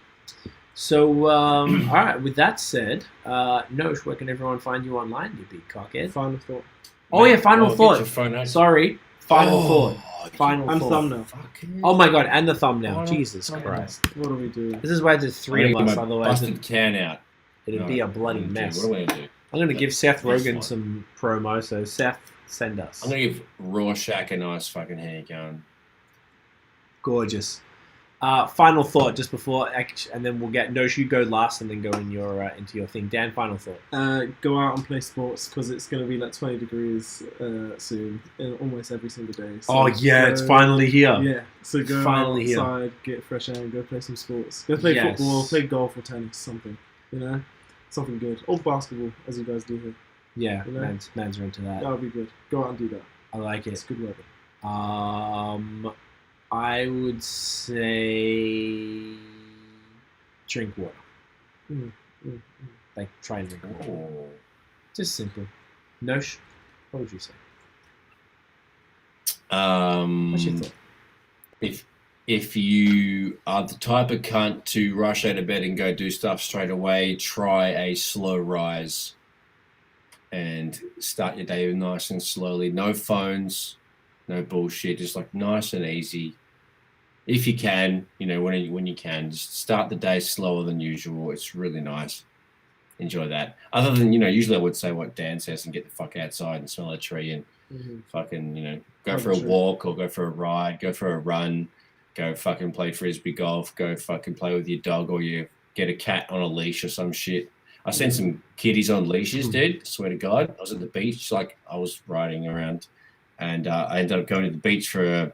Speaker 2: So, all right. With that said, Nosh, where can everyone find you online? You big cockhead.
Speaker 3: Final thought.
Speaker 2: Oh yeah, final
Speaker 1: Get
Speaker 2: thought.
Speaker 1: your phone out.
Speaker 2: Sorry, final thought. Final
Speaker 3: And
Speaker 2: thought.
Speaker 3: thumbnail.
Speaker 1: Fucking-
Speaker 2: Oh my god, and the thumbnail.
Speaker 1: Final-
Speaker 2: Jesus
Speaker 1: final-
Speaker 2: Christ.
Speaker 3: What do we do?
Speaker 2: This is why there's
Speaker 1: I'm
Speaker 2: three
Speaker 1: gonna
Speaker 2: of
Speaker 1: get
Speaker 2: us.
Speaker 1: my
Speaker 2: Otherwise,
Speaker 1: busted can out.
Speaker 2: it'd be a bloody
Speaker 1: What
Speaker 2: mess.
Speaker 1: am I gonna do?
Speaker 2: I'm gonna give Seth
Speaker 1: That's
Speaker 2: Rogen
Speaker 1: fine.
Speaker 2: some promo. So Seth, send us.
Speaker 1: I'm gonna give Rorschach a nice fucking haircut.
Speaker 2: Gorgeous. Final thought just before, and then we'll get Nosh. You go last, and then go in your into your thing. Dan, final thought.
Speaker 3: Go out and play sports because it's going to be like 20 degrees soon, almost every single day. So
Speaker 2: Oh yeah, it's
Speaker 3: go-
Speaker 2: finally here.
Speaker 3: Yeah, so go
Speaker 2: Finally here.
Speaker 3: outside, get fresh air, and go play some sports. Go play
Speaker 2: Yes.
Speaker 3: football, play golf or tennis, something. You know, something good. Or basketball, as you guys do here.
Speaker 2: Yeah,
Speaker 3: You know?
Speaker 2: man's are into that.
Speaker 3: That would be good. Go out and do that.
Speaker 2: I like
Speaker 3: It's
Speaker 2: it.
Speaker 3: good weather.
Speaker 2: I would say drink water. Like try and drink water.
Speaker 1: Oh.
Speaker 2: Just simple. Nosh, what would you say? What's your thought?
Speaker 1: If you are the type of cunt to rush out of bed and go do stuff straight away, try a slow rise and start your day nice and slowly. No phones, no bullshit, just like nice and easy. If you can, you know, when you can, just start the day slower than usual. It's really nice. Enjoy that. Other than, you know, usually I would say what Dan says and get the fuck outside and smell a tree and fucking, you know, go for a walk or go for a ride, go for a run, go fucking play frisbee golf, go fucking play with your dog or you get a cat on a leash or some shit. I seen some kitties on leashes, dude. Swear to God. I was at the beach, like I was riding around and I ended up going to the beach for a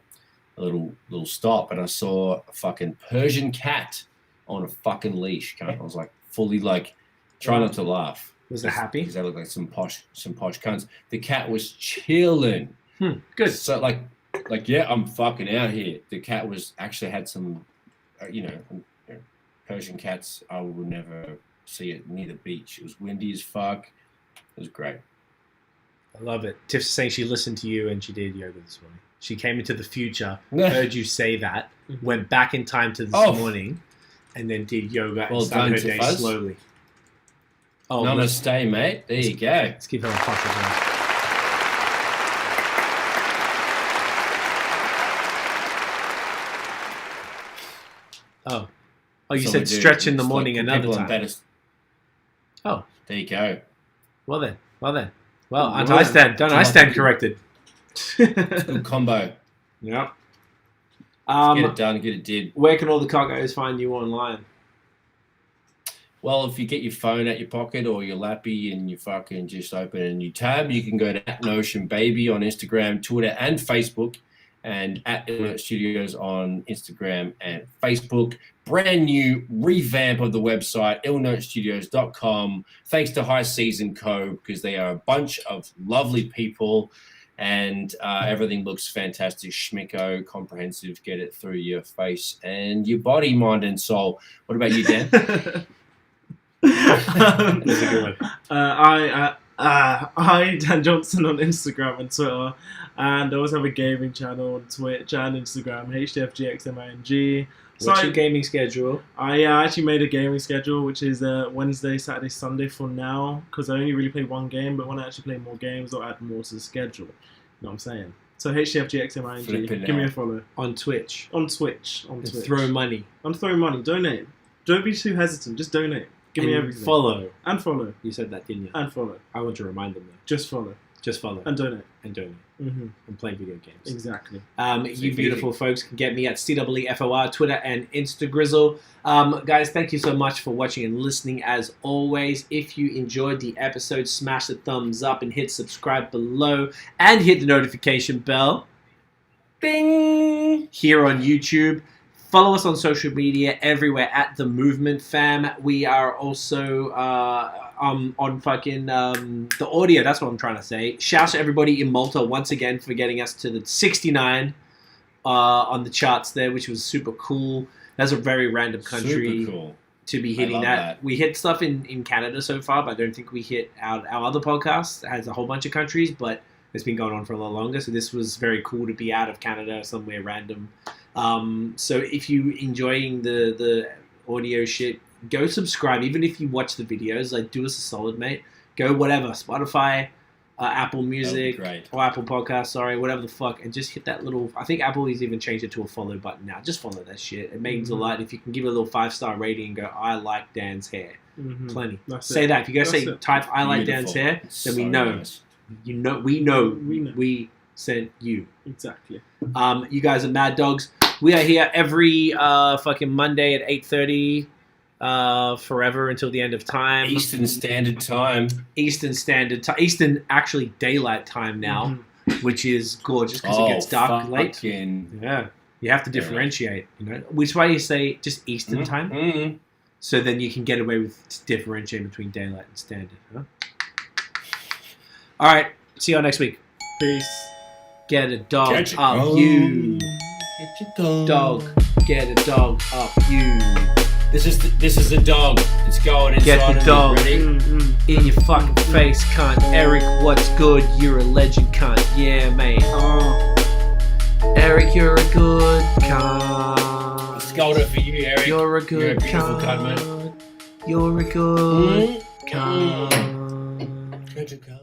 Speaker 1: little stop and I saw a fucking Persian cat on a fucking leash. I was like fully like trying not to laugh.
Speaker 2: Was it happy?
Speaker 1: Because they look like some posh cunts. The cat was chilling.
Speaker 2: Good.
Speaker 1: So like yeah, I'm fucking out here. The cat was actually had some, Persian cats. I would never see it near the beach. It was windy as fuck. It was great.
Speaker 2: I love it. Tiff's saying she listened to you and she did yoga this morning. She came into the future, heard you say that, went back in time to this morning, and then did yoga and
Speaker 1: Well
Speaker 2: started her
Speaker 1: done,
Speaker 2: day
Speaker 1: Tiffaz.
Speaker 2: slowly. Oh, let's
Speaker 1: Namaste, mate. There you go.
Speaker 2: give her a clap as well. Oh, you
Speaker 1: So
Speaker 2: said
Speaker 1: we do.
Speaker 2: stretch in the
Speaker 1: It's
Speaker 2: morning
Speaker 1: like
Speaker 2: another
Speaker 1: people on
Speaker 2: time.
Speaker 1: better-
Speaker 2: Oh,
Speaker 1: There you go.
Speaker 2: well then. Well,
Speaker 3: Well,
Speaker 2: don't I stand corrected?
Speaker 1: Good combo.
Speaker 2: Yep.
Speaker 1: Get it done, get it did.
Speaker 2: Where can all the cockos find you online?
Speaker 1: Well, if you get your phone out your pocket or your lappy and you fucking just open a new tab, you can go to @NotionBaby on Instagram, Twitter, and Facebook, and @Studios on Instagram and Facebook. Brand new revamp of the website, illnotestudios.com. Thanks to High Season Co. because they are a bunch of lovely people. And everything looks fantastic, schmicko, comprehensive. Get it through your face and your body, mind, and soul. What about you, Dan?
Speaker 2: That's a good one.
Speaker 3: I Dan Johnson on Instagram and Twitter, and I also have a gaming channel on Twitch and Instagram, HDFGXMING.
Speaker 2: What's your gaming schedule?
Speaker 3: I actually made a gaming schedule, which is Wednesday, Saturday, Sunday for now, because I only really play one game, but when I actually play more games, I'll add more to the schedule. You know what I'm saying? So HDFGXMING,
Speaker 1: Flipping
Speaker 3: give me a
Speaker 1: out.
Speaker 3: follow.
Speaker 2: On Twitch.
Speaker 3: On Twitch.
Speaker 2: And throw money.
Speaker 3: I'm throwing money. Donate. Don't be too hesitant. Just donate. Give me everything.
Speaker 2: Follow.
Speaker 3: And follow.
Speaker 2: You said that, didn't you?
Speaker 3: And follow.
Speaker 2: I want to remind them though.
Speaker 3: Just follow.
Speaker 2: Just follow.
Speaker 3: And donate.
Speaker 2: And donate.
Speaker 3: Mm-hmm.
Speaker 2: And play video games.
Speaker 3: Exactly.
Speaker 2: You beautiful folks can get me at CEEFOR, Twitter and Instagrizzle. Guys, thank you so much for watching and listening as always. If you enjoyed the episode, smash the thumbs up and hit subscribe below and hit the notification bell. Bing! Here on YouTube. Follow us on social media everywhere at The Movement Fam. We are also on fucking the audio. That's what I'm trying to say. Shout out to everybody in Malta once again for getting us to the 69 on the charts there, which was super cool. That's a very random country
Speaker 1: Super cool.
Speaker 2: to be hitting that. We hit stuff in Canada so far, but I don't think we hit our other podcast. It has a whole bunch of countries, but it's been going on for a lot longer. So this was very cool to be out of Canada, somewhere random. So if you enjoying the audio shit, go subscribe. Even if you watch the videos, like, do us a solid, mate. Go whatever, Spotify, Apple Music, or Apple Podcasts, sorry, whatever the fuck, and just hit that little. I think Apple has even changed it to a follow button now. Just follow that shit. It means a lot. If you can give it a little 5-star rating and go, I like Dan's hair. Plenty. Say that. If you go type I like Dan's hair, then we know.
Speaker 1: Nice.
Speaker 2: You know, we know. We sent you.
Speaker 3: Exactly.
Speaker 2: You guys are mad dogs. We are here every fucking Monday at 8:30, forever until the end of time.
Speaker 1: Eastern Standard Time.
Speaker 2: Eastern Standard Time. Eastern, actually, daylight time now, which is gorgeous because it gets dark late. Yeah, you have to differentiate. You know, which is why you say just Eastern time. So then you can get away with differentiating between daylight and standard. Huh? All right, see you next week.
Speaker 3: Peace.
Speaker 2: Get a dog
Speaker 1: Get your
Speaker 2: up,
Speaker 1: dog.
Speaker 2: you.
Speaker 1: Get your dog.
Speaker 2: Dog, get a dog up, you.
Speaker 1: This is the dog. It's going inside.
Speaker 2: Get the dog
Speaker 1: Ready?
Speaker 2: in your fucking face, cunt. Eric, what's good? You're a legend, cunt. Yeah, mate. Eric, you're a good cunt.
Speaker 1: Scolder for you, Eric.
Speaker 2: You're a good
Speaker 1: beautiful
Speaker 2: cunt.
Speaker 1: cunt, man.
Speaker 2: You're a good cunt.
Speaker 1: Good cunt.